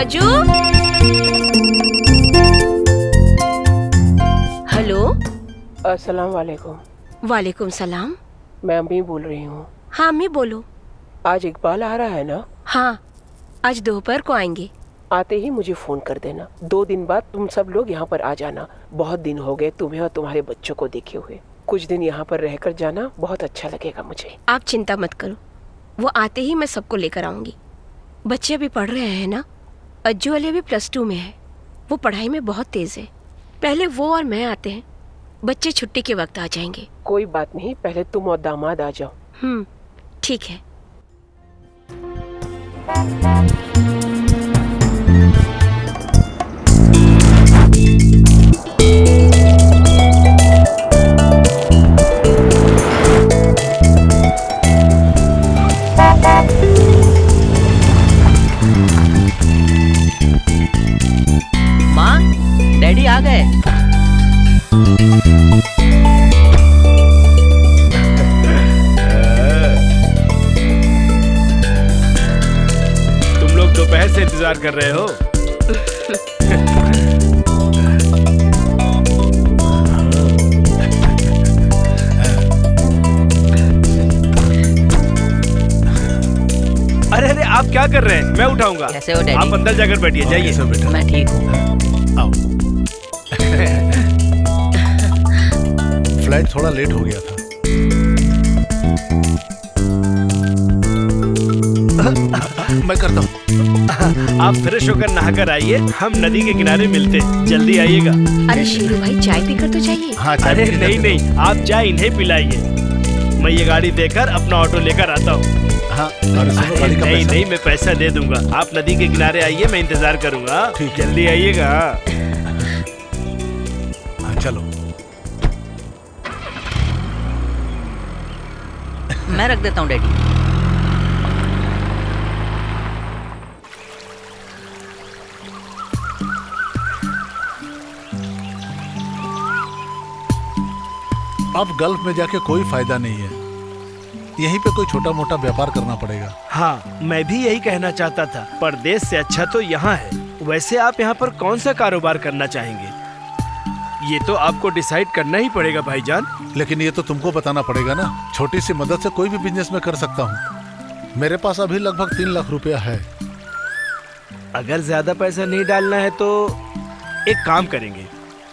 Raju. Hello. अस्सलाम वालेकुम। वालेकुम सलाम। मैं अम्मी बोल रही हूँ। हाँ अम्मी बोलो। आज इकबाल आ रहा है ना? हाँ आज दोपहर को आएंगे। आते ही मुझे फोन कर देना। 2 दिन बाद तुम सब लोग यहाँ पर आ जाना। बहुत दिन हो गए तुम्हें और तुम्हारे बच्चों को देखे हुए। कुछ दिन यहाँ पर रहकर जाना, बहुत अच्छा लगेगा मुझे। आप चिंता मत करो, वो आते ही मैं सबको लेकर आऊंगी। बच्चे अभी पढ़ रहे हैं ना। अज्जू वाले भी +2 में है, वो पढ़ाई में बहुत तेज है। पहले वो और मैं आते हैं, बच्चे छुट्टी के वक्त आ जाएंगे। कोई बात नहीं, पहले तुम और दामाद आ जाओ। ठीक है। माँ, डैडी आ गए। तुम लोग दोपहर से इंतजार कर रहे हो? अरे अरे आप क्या कर रहे हैं? मैं उठाऊंगा। कैसे हो डैडी? आप अंदर जाकर बैठिए। जाइए। मैं ठीक हूँ। आओ। फ्लाइट थोड़ा लेट हो गया था। मैं करता हूँ। आप फ्रेश होकर नहाकर आइए, हम नदी के किनारे मिलते हैं। जल्दी आइएगा। अरे शेरू भाई चाय पीकर तो जाइए। हाँ, अरे नहीं, आप चाय इन्हें पिलाइए। मैं ये गाड़ी देकर अपना ऑटो लेकर आता हूँ। हाँ, गाड़ी का पैसा? नहीं, मैं पैसा दे दूंगा। आप नदी के किनारे आइए, मैं इंतजार करूंगा। ठीक है। जल्दी आइएगा। हाँ, चलो। मैं रख देता हूँ डैडी। अब गल्फ में जाके कोई फायदा नहीं है। यहीं पे कोई छोटा मोटा व्यापार करना पड़ेगा। हाँ, मैं भी यही कहना चाहता था। परदेश से अच्छा तो यहाँ है। वैसे आप यहाँ पर कौन सा कारोबार करना चाहेंगे? ये तो आपको डिसाइड करना ही पड़ेगा भाईजान। लेकिन ये तो तुमको बताना पड़ेगा ना। छोटी सी मदद से कोई भी बिजनेस में कर सकता हूँ। मेरे पास अभी लगभग 3 लाख रुपया है। अगर ज्यादा पैसा नहीं डालना है तो एक काम करेंगे,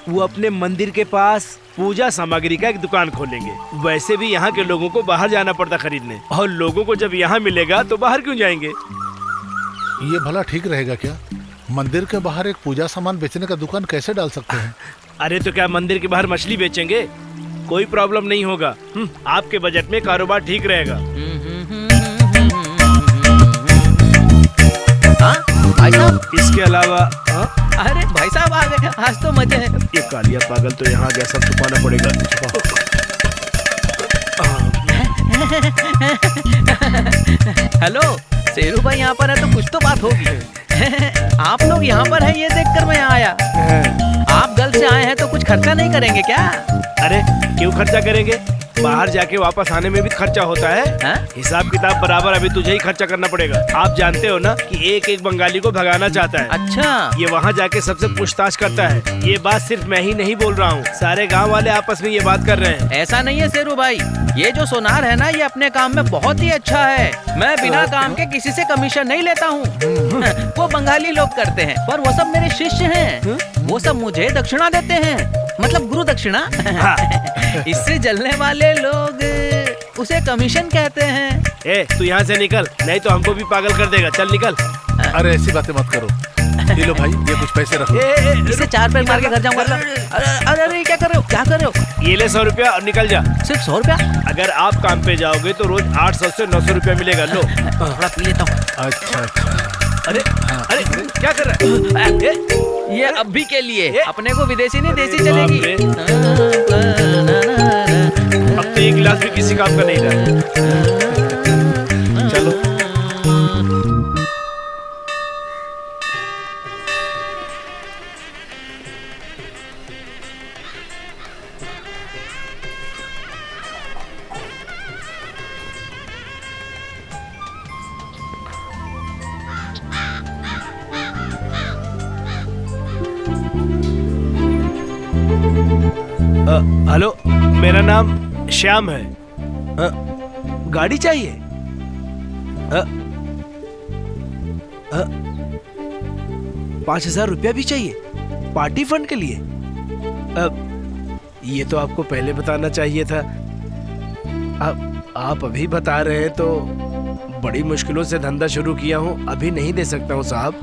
वो अपने मंदिर के पास पूजा सामग्री का एक दुकान खोलेंगे। वैसे भी यहाँ के लोगों को बाहर जाना पड़ता खरीदने, और लोगों को जब यहाँ मिलेगा तो बाहर क्यों जाएंगे? ये भला ठीक रहेगा क्या? मंदिर के बाहर एक पूजा सामान बेचने का दुकान कैसे डाल सकते हैं? अरे तो क्या मंदिर के बाहर मछली बेचेंगे? कोई प्रॉब्लम नहीं होगा। आपके बजट में कारोबार ठीक रहेगा। भाई साहब, इसके अलावा अरे भाई साहब आ गए, आज तो मजे हैं। ये कालिया पागल तो यहाँ गया, सब छुपाना पड़ेगा। हेलो, शेरू भाई यहाँ पर है तो कुछ तो बात होगी। आप लोग यहाँ पर हैं ये देखकर मैं आया। आप गल्फ से आए हैं तो कुछ खर्चा नहीं करेंगे क्या? अरे क्यों खर्चा करेंगे? बाहर जाके वापस आने में भी खर्चा होता है। हाँ? हिसाब किताब बराबर अभी तुझे ही खर्चा करना पड़ेगा। आप जानते हो ना कि एक एक बंगाली को भगाना चाहता है। अच्छा, ये वहाँ जाके सबसे पूछताछ करता है। ये बात सिर्फ मैं ही नहीं बोल रहा हूँ, सारे गांव वाले आपस में ये बात कर रहे हैं। ऐसा नहीं है शेरू भाई, ये जो सोनार है ना, ये अपने काम में बहुत ही अच्छा है। मैं बिना काम के किसी से कमीशन नहीं लेता हूँ। वो बंगाली लोग करते हैं, पर वो सब मेरे शिष्य हैं। वो सब मुझे दक्षिणा देते हैं, मतलब गुरु दक्षिणा। इससे जलने वाले लोग उसे कमीशन कहते हैं। ए, तू यहाँ से निकल, नहीं तो हमको भी पागल कर देगा। चल निकल। अरे ऐसी बातें मत करो। ये लो भाई, ये कुछ पैसे रखो। इसे 4 पैर मार के घर जाऊंगा। अरे अरे क्या कर रहे हो, क्या कर रहे हो? ये ले 100 रुपया और निकल जा। सिर्फ 100 रुपया? अगर आप काम पे जाओगे तो रोज 800 से 900 रुपया मिलेगा। लो। थोड़ा पी लेता हूँ। अच्छा अच्छा। अरे अरे क्या कर रहा है? ये अभी के लिए, अपने को विदेशी नहीं देसी चलेगी। अब तो एक गिलास भी किसी काम का नहीं रहा। चलो। हेलो, मेरा नाम श्याम है। गाड़ी चाहिए? 5,000 रुपया भी चाहिए पार्टी फंड के लिए? ये तो आपको पहले बताना चाहिए था। आप अभी बता रहे हैं तो बड़ी मुश्किलों से धंधा शुरू किया हूँ, अभी नहीं दे सकता हूँ साहब।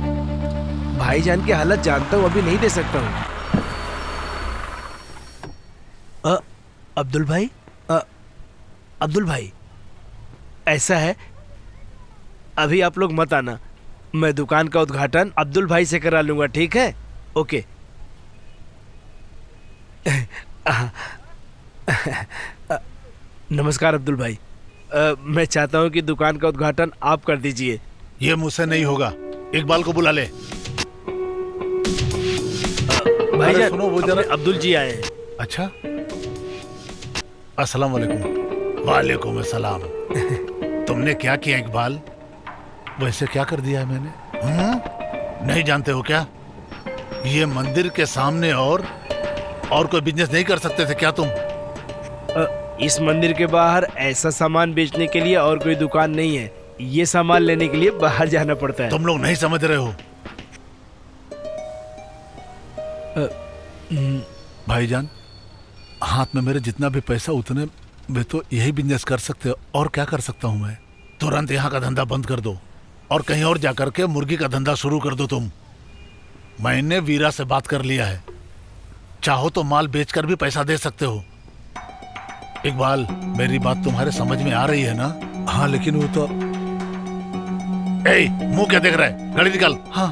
भाईजान की हालत जानता हूँ, अभी नहीं दे सकता हूँ। अब्दुल भाई, अब्दुल भाई, ऐसा है, अभी आप लोग मत आना। मैं दुकान का उद्घाटन अब्दुल भाई से करा लूंगा, ठीक है? ओके। नमस्कार अब्दुल भाई। मैं चाहता हूँ कि दुकान का उद्घाटन आप कर दीजिए। ये मुझसे नहीं होगा, इकबाल को बुला ले। भाईजान, सुनो, वो जरा अब्दुल जी आए हैं। अच्छा, अस्सलाम वालेकुम। वालेकुम अस्सलाम। तुमने क्या किया इकबाल? वैसे क्या कर दिया है मैंने? नहीं जानते हो क्या? ये मंदिर के सामने और कोई बिजनेस नहीं कर सकते थे क्या तुम? इस मंदिर के बाहर ऐसा सामान बेचने के लिए और कोई दुकान नहीं है। ये सामान लेने के लिए बाहर जाना पड़ता है। तुम लोग नहीं समझ रहे हो। भाईजान, हाथ में मेरे जितना भी पैसा उतने वे तो यही बिजनेस कर सकते हो। और क्या कर सकता हूँ मैं? तुरंत यहाँ का धंधा बंद कर दो और कहीं और जाकर के मुर्गी का धंधा शुरू कर दो तुम। मैंने वीरा से बात कर लिया है, चाहो तो माल बेचकर भी पैसा दे सकते हो। इकबाल, मेरी बात तुम्हारे समझ में आ रही है ना? हाँ, लेकिन वो तो मुंह क्या देख रहा है? गाड़ी निकाल। हाँ,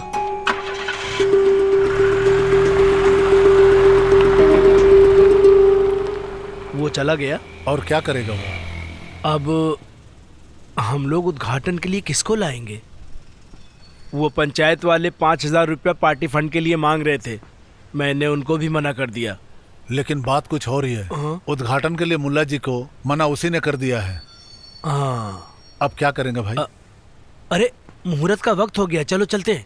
वो चला गया। और क्या करेगा वो? अब हम लोग उद्घाटन के लिए किसको लाएंगे? वो पंचायत वाले 5,000 रुपया पार्टी फंड के लिए मांग रहे थे, मैंने उनको भी मना कर दिया। लेकिन बात कुछ और ही है। उद्घाटन के लिए मुल्ला जी को मना उसी ने कर दिया है। हाँ, अब क्या करेंगे भाई? अरे मुहूर्त का वक्त हो गया, चलो चलते हैं।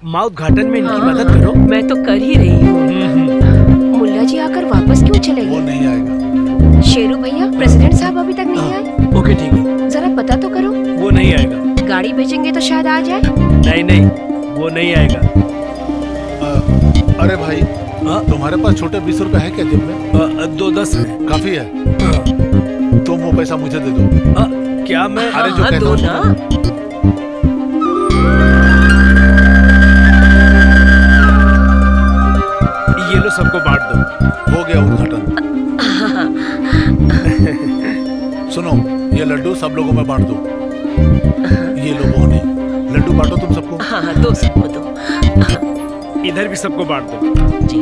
माँ, उद्घाटन में इनकी मदद करो। मैं तो कर ही रही हूँ। मुल्ला जी आकर वापस क्यों चले वो गए? नहीं आएगा। शेरू भैया, प्रेसिडेंट साहब अभी तक नहीं आए। ओके ठीक है। जरा पता तो करो। वो नहीं आएगा। गाड़ी भेजेंगे तो शायद आ जाए। नहीं नहीं, वो नहीं आएगा। अरे भाई, तुम्हारे पास छोटे 20 रुपए है क्या जेब में? 2-10 है। काफी है। तुम वो पैसा मुझे दे दो। क्या मैं? अरे जो कहता दो हूँ ना। ये लो, सबको बांट दो। हो गया उद्घाटन। सुनो, ये लड्डू सब लोगों में बांट दो। ये लो बोनी, लड्डू बांटो तुम सबको। हाँ, दो सबको दो। इधर भी सबको बांट दो। जी।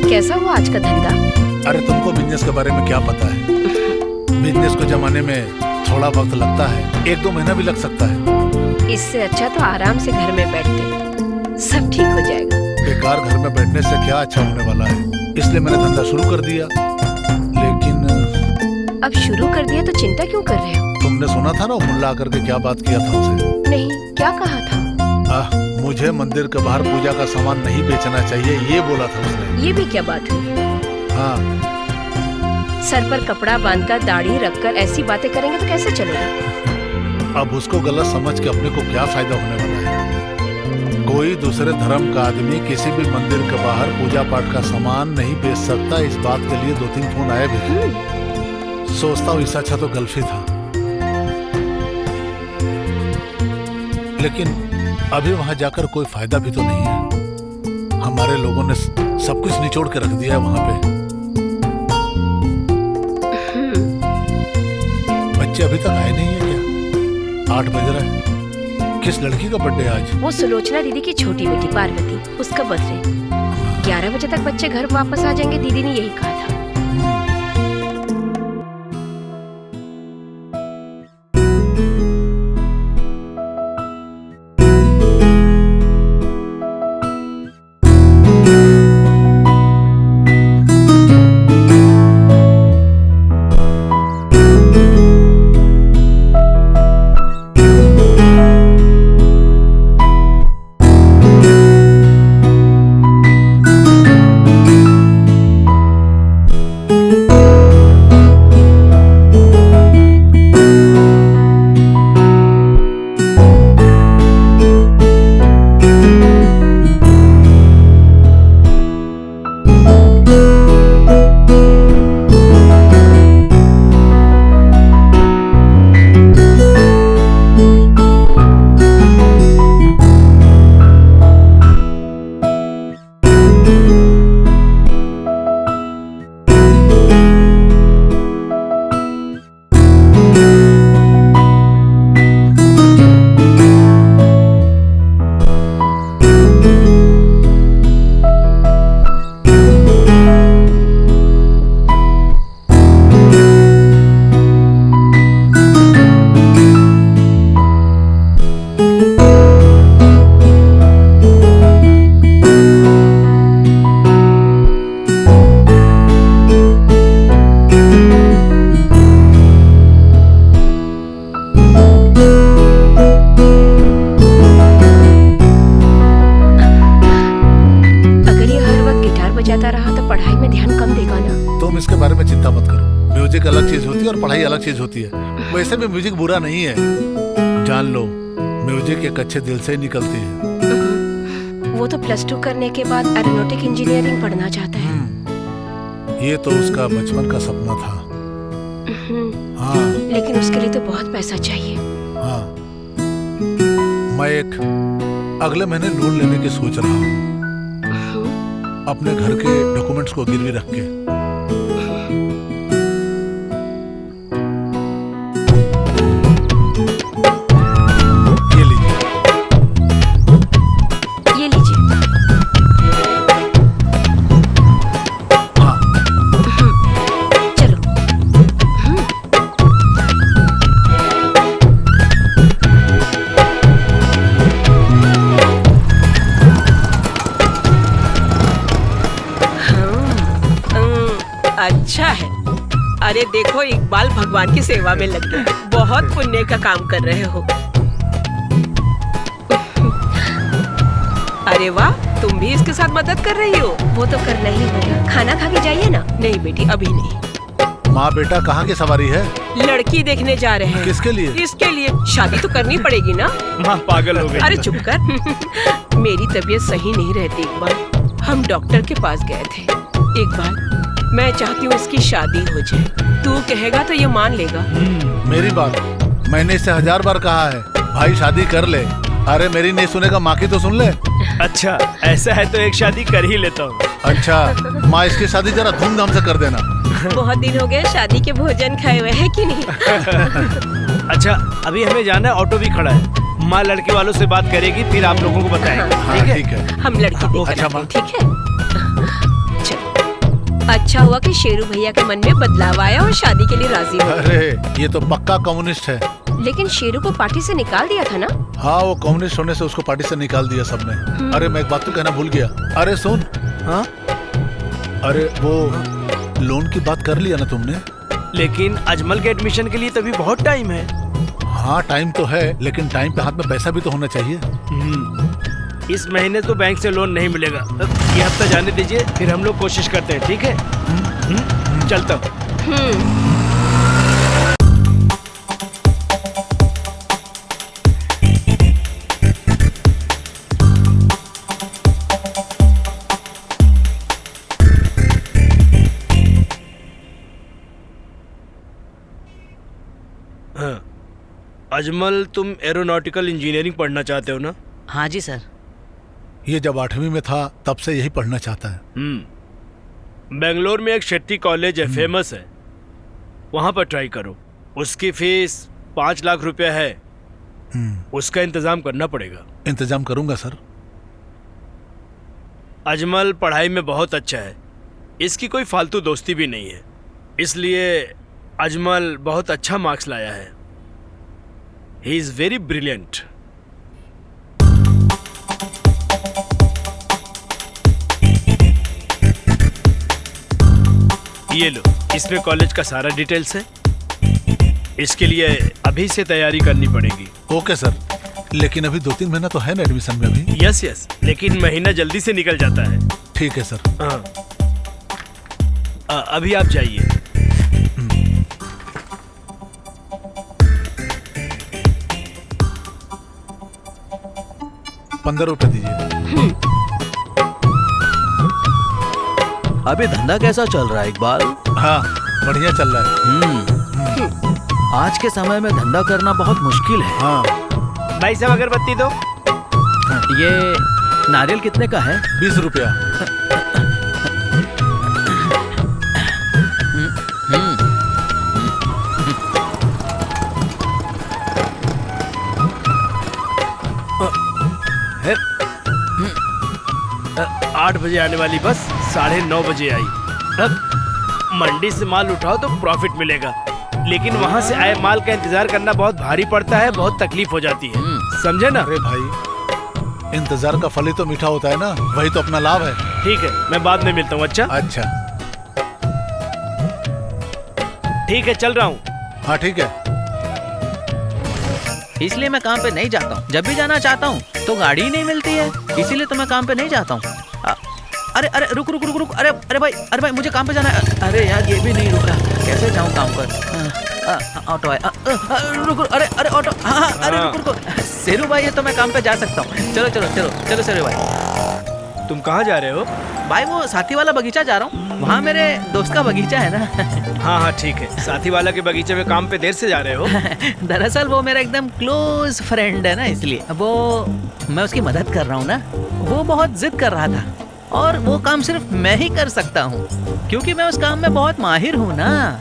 कैसा हुआ आज का धंधा? अरे तुमको बिजनेस के बारे में क्या पता है? बिजनेस को जमाने में थोड़ा वक्त लगता है, 1-2 महीना भी लग सकता है। इससे अच्छा तो आराम से घर में बैठते, सब ठीक हो जाएगा। बेकार घर में बैठने से क्या अच्छा होने वाला है, इसलिए मैंने धंधा शुरू कर दिया। लेकिन अब शुरू कर दिया तो चिंता क्यों कर रहे हो? तुमने सुना था ना मुल्ला आकर के क्या बात किया था उसे? नहीं, क्या कहा था? मुझे मंदिर के बाहर पूजा का सामान नहीं बेचना चाहिए, ये बोला था उसने। ये भी क्या बात हुई? हाँ, सर पर कपड़ा बांधकर दाढ़ी रखकर ऐसी बातें करेंगे तो कैसे चलेगा? अब उसको गलत समझ के अपने को क्या फायदा होने वाला है। कोई दूसरे धर्म का आदमी किसी भी मंदिर के बाहर पूजा पाठ का सामान नहीं बेच सकता। इस बात के लिए 2-3 फोन आए भी। सोचता हूँ इससे अच्छा तो गल्फ ही था, लेकिन अभी वहां जाकर कोई फायदा भी तो नहीं है। हमारे लोगों ने सब कुछ निचोड़ के रख दिया है वहां पे। बच्चे अभी तक आए नहीं है क्या? 8 बज रहा है। किस लड़की का बर्थडे आज? वो सुलोचना दीदी की छोटी बेटी पार्वती, उसका बर्थडे। 11 बजे तक बच्चे घर वापस आ जाएंगे, दीदी ने यही कहा था। चीज होती है। वैसे भी म्यूजिक बुरा नहीं है, जान लो म्यूजिक एक अच्छे दिल से ही निकलती है। वो तो +2 करने के बाद एरोनॉटिक इंजीनियरिंग पढ़ना चाहता है। ये तो उसका बचपन का सपना था। हाँ, लेकिन उसके लिए तो बहुत पैसा चाहिए। हाँ, मैं एक अगले महीने लोन लेने की सोच रहा हूँ, अपने घर के डॉक्यूमेंट्स को गिरवी रख के। अच्छा है। अरे देखो, इकबाल भगवान की सेवा में लग गए, बहुत पुण्य का काम कर रहे हो। अरे वाह, तुम भी इसके साथ मदद कर रही हो। वो तो करना ही होगा। खाना खा के जाइए ना। नहीं बेटी, अभी नहीं। माँ बेटा कहाँ की सवारी है? लड़की देखने जा रहे हैं। किसके लिए? इसके लिए। शादी तो करनी पड़ेगी ना। माँ पागल हो गई। अरे चुप कर। मेरी तबीयत सही नहीं रहती इकबाल, हम डॉक्टर के पास गए थे। इकबाल, मैं चाहती हूँ इसकी शादी हो जाए। तू कहेगा तो ये मान लेगा। मेरी बात मैंने इससे 1000 बार कहा है, भाई शादी कर ले। अरे मेरी नहीं सुनेगा, माँ की तो सुन ले। अच्छा ऐसा है तो एक शादी कर ही लेता हूँ। अच्छा माँ, इसकी शादी जरा धूमधाम से कर देना। बहुत दिन हो गए शादी के भोजन खाए हुए हैं कि नहीं? अच्छा अभी हमें जाना है, ऑटो भी खड़ा है। माँ लड़के वालों से बात करेगी, फिर आप लोगों को बताएंगे। हाँ, ठीक है। हम लड़की अच्छा माँ, ठीक है। चलो। अच्छा हुआ कि शेरू भैया के मन में बदलाव आया और शादी के लिए राजी हो। अरे ये तो पक्का कम्युनिस्ट है। लेकिन शेरू को पार्टी से निकाल दिया था ना? हाँ, वो कम्युनिस्ट होने से उसको पार्टी से निकाल दिया सबने। अरे मैं एक बात तो कहना भूल गया। अरे सुन। हाँ? अरे वो लोन की बात कर लिया ना तुमने? लेकिन अजमल के एडमिशन के लिए तभी बहुत टाइम है। हाँ टाइम तो है, लेकिन टाइम पे हाथ में पैसा भी तो होना चाहिए। इस महीने तो बैंक से लोन नहीं मिलेगा। ये हफ्ता जाने दीजिए, फिर हम लोग कोशिश करते हैं, ठीक है? चलता हूँ। हाँ। अजमल, तुम एरोनॉटिकल इंजीनियरिंग पढ़ना चाहते हो ना? हाँ जी सर। ये जब 8वीं में था तब से यही पढ़ना चाहता है। बेंगलोर में एक शेट्टी कॉलेज है, फेमस है, वहां पर ट्राई करो। उसकी फीस 5 लाख रुपया है। उसका इंतजाम करना पड़ेगा। इंतजाम करूंगा सर। अजमल पढ़ाई में बहुत अच्छा है, इसकी कोई फालतू दोस्ती भी नहीं है, इसलिए अजमल बहुत अच्छा मार्क्स लाया है। He is very brilliant. ये लो, इसमें कॉलेज का सारा डिटेल्स है। इसके लिए अभी से तैयारी करनी पड़ेगी। ओके सर, लेकिन अभी 2-3 महीना तो है ना एडमिशन में अभी। यस, लेकिन महीना जल्दी से निकल जाता है। ठीक है सर। हाँ, अभी आप जाइए। ₹15 दीजिए। अभी धंधा कैसा चल रहा है इकबाल? हाँ बढ़िया चल रहा है। आज के समय में धंधा करना बहुत मुश्किल है। हाँ। भाई साहब अगरबत्ती दो। ये नारियल कितने का है? ₹20। है 8 बजे आने वाली बस 9:30 बजे आई। अब मंडी से माल उठाओ तो प्रॉफिट मिलेगा, लेकिन वहाँ से आए माल का इंतजार करना बहुत भारी पड़ता है, बहुत तकलीफ हो जाती है, समझे ना? अरे भाई, इंतजार का फल ही तो मीठा होता है ना, वही तो अपना लाभ है। ठीक है, मैं बाद में मिलता हूँ। अच्छा ठीक है, चल रहा हूँ। हाँ ठीक है। इसलिए मैं काम पे नहीं जाता हूँ। जब भी जाना चाहता हूँ तो गाड़ी ही नहीं मिलती है, इसीलिए तो मैं काम पे नहीं जाता हूँ। अरे रुक। अरे भाई मुझे काम पे जाना है। अरे यार ये भी नहीं रुका, कैसे जाऊँ काम पर? ऑटो है। रुक। अरे ऑटो। हाँ अरे रुक। शेरू भाई है तो मैं काम पे जा सकता हूँ। चलो शेरू भाई। तुम कहाँ जा रहे हो? भाई वो साथी वाला बगीचा जा रहा हूँ, वहाँ मेरे दोस्त का बगीचा है ना। हाँ ठीक है। साथी वाला के बगीचे में काम पे देर से जा रहे हो? दरअसल वो मेरा एकदम क्लोज फ्रेंड है ना, इसलिए वो मैं उसकी मदद कर रहा हूँ ना। वो बहुत जिद कर रहा था और वो काम सिर्फ मैं ही कर सकता हूँ, क्योंकि मैं उस काम में बहुत माहिर हूँ ना।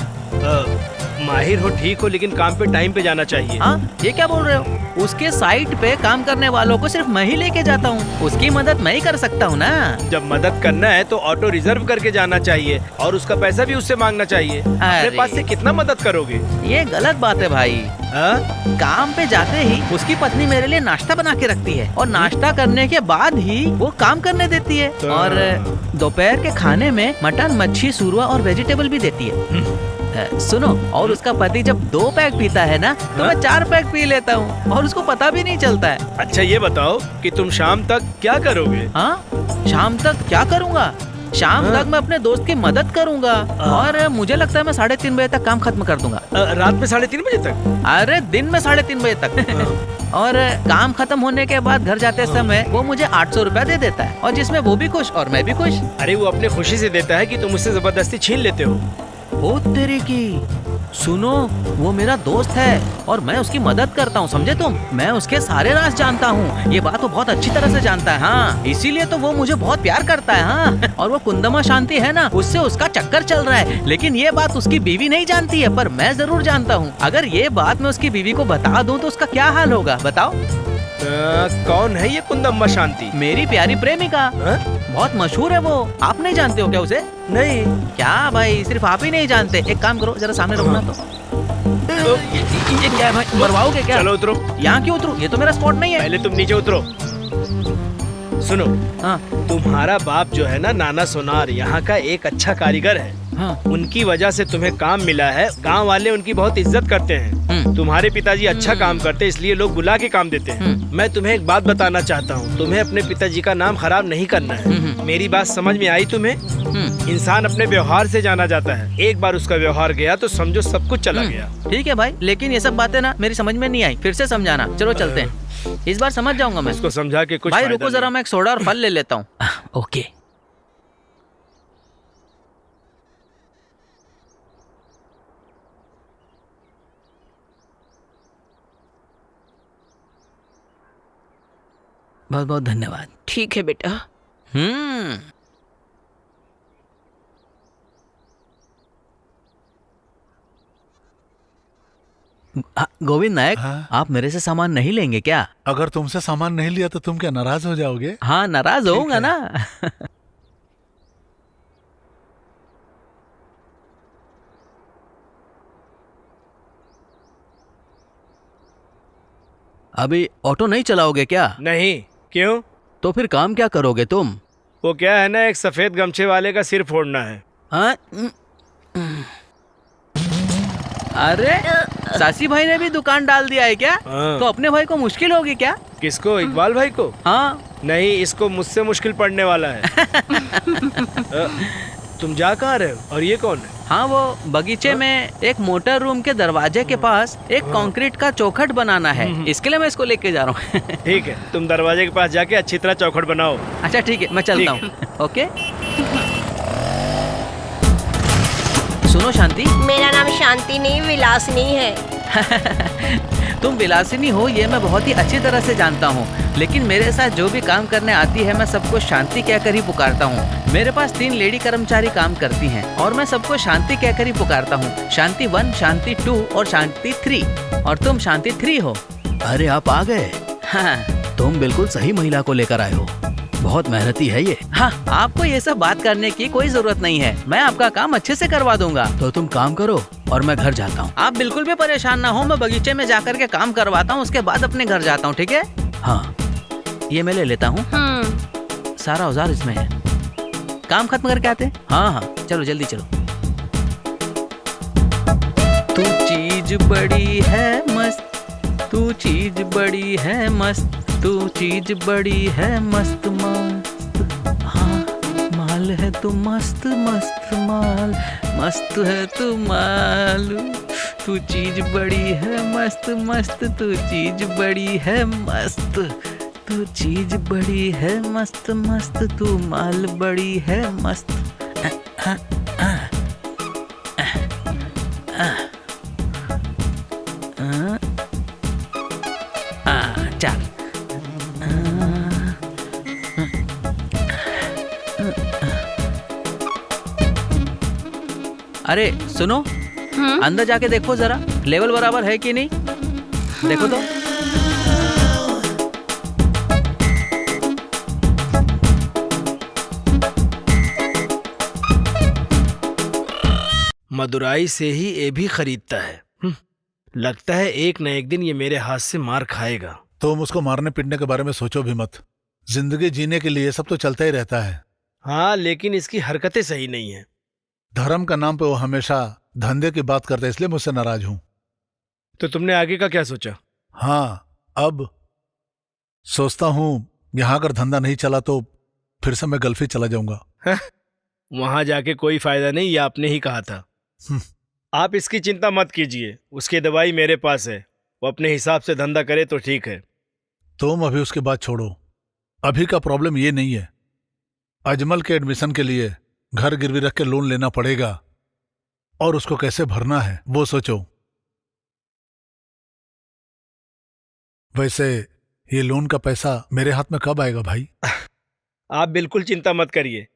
माहिर हो ठीक हो, लेकिन काम पे टाइम पे जाना चाहिए। हाँ ये क्या बोल रहे हो? उसके साइट पे काम करने वालों को सिर्फ मैं ही लेके जाता हूँ, उसकी मदद मैं ही कर सकता हूँ ना। जब मदद करना है तो ऑटो रिजर्व करके जाना चाहिए और उसका पैसा भी उससे मांगना चाहिए। अपने पास से कितना मदद करोगे? ये गलत बात है भाई। काम पे जाते ही उसकी पत्नी मेरे लिए नाश्ता बना के रखती है और नाश्ता करने के बाद ही वो काम करने देती है, और दोपहर के खाने में मटन, मच्छी, सूरा और वेजिटेबल भी देती है। सुनो, और उसका पति जब 2 पैक पीता है ना तो मैं 4 पैक पी लेता हूँ और उसको पता भी नहीं चलता है। अच्छा ये बताओ कि तुम शाम तक क्या करोगे? हाँ शाम तक क्या करूँगा? शाम तक मैं अपने दोस्त की मदद करूँगा और मुझे लगता है मैं 3:30 बजे तक काम खत्म कर दूंगा। रात में 3:30 बजे तक? अरे दिन में 3:30 बजे तक। और काम खत्म होने के बाद घर जाते समय वो मुझे 800 रुपया दे देता है, और जिसमें वो भी खुश और मैं भी खुश। अरे वो अपने खुशी से देता है कि तुम उससे जबरदस्ती छीन लेते हो। ओ तेरे की, सुनो वो मेरा दोस्त है और मैं उसकी मदद करता हूँ, समझे तुम? मैं उसके सारे राज जानता हूँ, ये बात वो बहुत अच्छी तरह से जानता है। हाँ इसीलिए तो वो मुझे बहुत प्यार करता है। हाँ और वो कुंदमा शांति है ना, उससे उसका चक्कर चल रहा है, लेकिन ये बात उसकी बीवी नहीं जानती है, पर मैं जरूर जानता हूँ। अगर ये बात मैं उसकी बीवी को बता दूँ तो उसका क्या हाल होगा बताओ? कौन है ये कुंदम्मा शांति? मेरी प्यारी प्रेमिका। बहुत मशहूर है वो, आप नहीं जानते हो क्या उसे? नहीं। क्या भाई, सिर्फ आप ही नहीं जानते। एक काम करो, जरा सामने रखना तो। ये क्या है भाई, मरवाओगे क्या? चलो उतरो। यहाँ क्यों उतरूं? ये तो मेरा स्पॉट नहीं है। पहले तुम नीचे उतरो। सुनो, हाँ तुम्हारा बाप जो है ना, नाना सोनार, यहाँ का एक अच्छा कारीगर है। हाँ। उनकी वजह से तुम्हें काम मिला है। गांव वाले उनकी बहुत इज्जत करते हैं। तुम्हारे पिताजी अच्छा काम करते हैं, इसलिए लोग बुला के काम देते हैं। मैं तुम्हें एक बात बताना चाहता हूँ, तुम्हें अपने पिताजी का नाम खराब नहीं करना है। मेरी बात समझ में आई तुम्हें? इंसान अपने व्यवहार से जाना जाता है। एक बार उसका व्यवहार गया तो समझो सब कुछ चला गया। ठीक है भाई, लेकिन ये सब बातें ना मेरी समझ में नहीं आई, फिर से समझाना। चलो चलते हैं, इस बार समझ जाऊंगा मैं। उसको समझा के कुछ भाई फायदा रुको जरा, नहीं। मैं एक सोडा और फल ले लेता हूँ। ओके। बहुत बहुत धन्यवाद। ठीक है बेटा। हम्म। गोविंद नायक, हाँ? आप मेरे से सामान नहीं लेंगे क्या? अगर तुमसे सामान नहीं लिया तो तुम क्या नाराज हो जाओगे? हाँ, नाराज होऊंगा है। ना। अभी ऑटो नहीं चलाओगे क्या? नहीं। क्यों? तो फिर काम क्या करोगे तुम? वो क्या है ना, एक सफेद गमछे वाले का सिर फोड़ना है। हाँ? अरे सासी भाई ने भी दुकान डाल दिया है क्या? हाँ। तो अपने भाई को मुश्किल होगी क्या? किसको? इकबाल भाई को? हाँ। नहीं, इसको मुझसे मुश्किल पड़ने वाला है। तुम जा कहाँ रहे हो? और ये कौन है? हाँ, वो बगीचे में एक मोटर रूम के दरवाजे के पास एक कंक्रीट का चौखट बनाना है, इसके लिए मैं इसको लेके जा रहा हूँ। ठीक है, तुम दरवाजे के पास जाके अच्छी तरह चौखट बनाओ। अच्छा ठीक है, मैं चलता ठीक हूँ। ओके। सुनो शांति, मेरा नाम शांति नहीं, विलासिनी है। तुम विलासिनी हो ये मैं बहुत ही अच्छी तरह से जानता हूँ, लेकिन मेरे साथ जो भी काम करने आती है मैं सबको शांति कहकर ही पुकारता हूँ। मेरे पास 3 लेडी कर्मचारी काम करती हैं और मैं सबको शांति कहकर ही पुकारता हूँ। शांति 1, शांति 2 और शांति 3। और तुम शांति 3 हो। अरे आप आ गए। हाँ, तुम बिल्कुल सही महिला को लेकर आए हो, बहुत मेहनती है ये। हाँ, आपको ये सब बात करने की कोई जरूरत नहीं है, मैं आपका काम अच्छे से करवा दूंगा। तो तुम काम करो और मैं घर जाता हूँ। आप बिल्कुल भी परेशान ना हो, मैं बगीचे में जाकर के काम करवाता हूँ, उसके बाद अपने घर जाता हूँ। ठीक है? हाँ, ये मैं ले लेता हूँ, सारा औजार इसमें है। काम खत्म करके आते हैं। हाँ हाँ, चलो जल्दी चलो। तू चीज बड़ी है मस्त, तू चीज बड़ी है मस्त, तू चीज बड़ी है मस्त मस्त। हाँ, माल है तू मस्त मस्त माल, मस्त है तू माल। तू चीज बड़ी है मस्त मस्त, तू चीज बड़ी है मस्त, तू चीज बड़ी है मस्त मस्त, तू माल बड़ी है मस्त। चल। अरे सुनो, अंदर जाके देखो जरा, लेवल बराबर है कि नहीं, देखो तो। मदुराई से ही ये भी खरीदता है। लगता है एक न एक दिन ये मेरे हाथ से मार खाएगा। तुम उसको मारने पीटने के बारे में सोचो भी मत। जिंदगी जीने के लिए सब तो चलता ही रहता है। हाँ, लेकिन इसकी हरकतें सही नहीं है। धर्म का नाम पे वो हमेशा धंधे की बात करता है, इसलिए मुझसे नाराज हूं। तो तुमने आगे का क्या सोचा? हाँ, अब सोचता हूं यहां अगर धंधा नहीं चला तो फिर से मैं गल्फ ही चला जाऊंगा। वहां जाके कोई फायदा नहीं, ये आपने ही कहा था। आप इसकी चिंता मत कीजिए, उसकी दवाई मेरे पास है। वो अपने हिसाब से धंधा करे तो ठीक है। तुम अभी उसकी बात छोड़ो, अभी का प्रॉब्लम ये नहीं है। अजमल के एडमिशन के लिए घर गिरवी रख के लोन लेना पड़ेगा और उसको कैसे भरना है वो सोचो। वैसे ये लोन का पैसा मेरे हाथ में कब आएगा भाई? आप बिल्कुल चिंता मत करिए,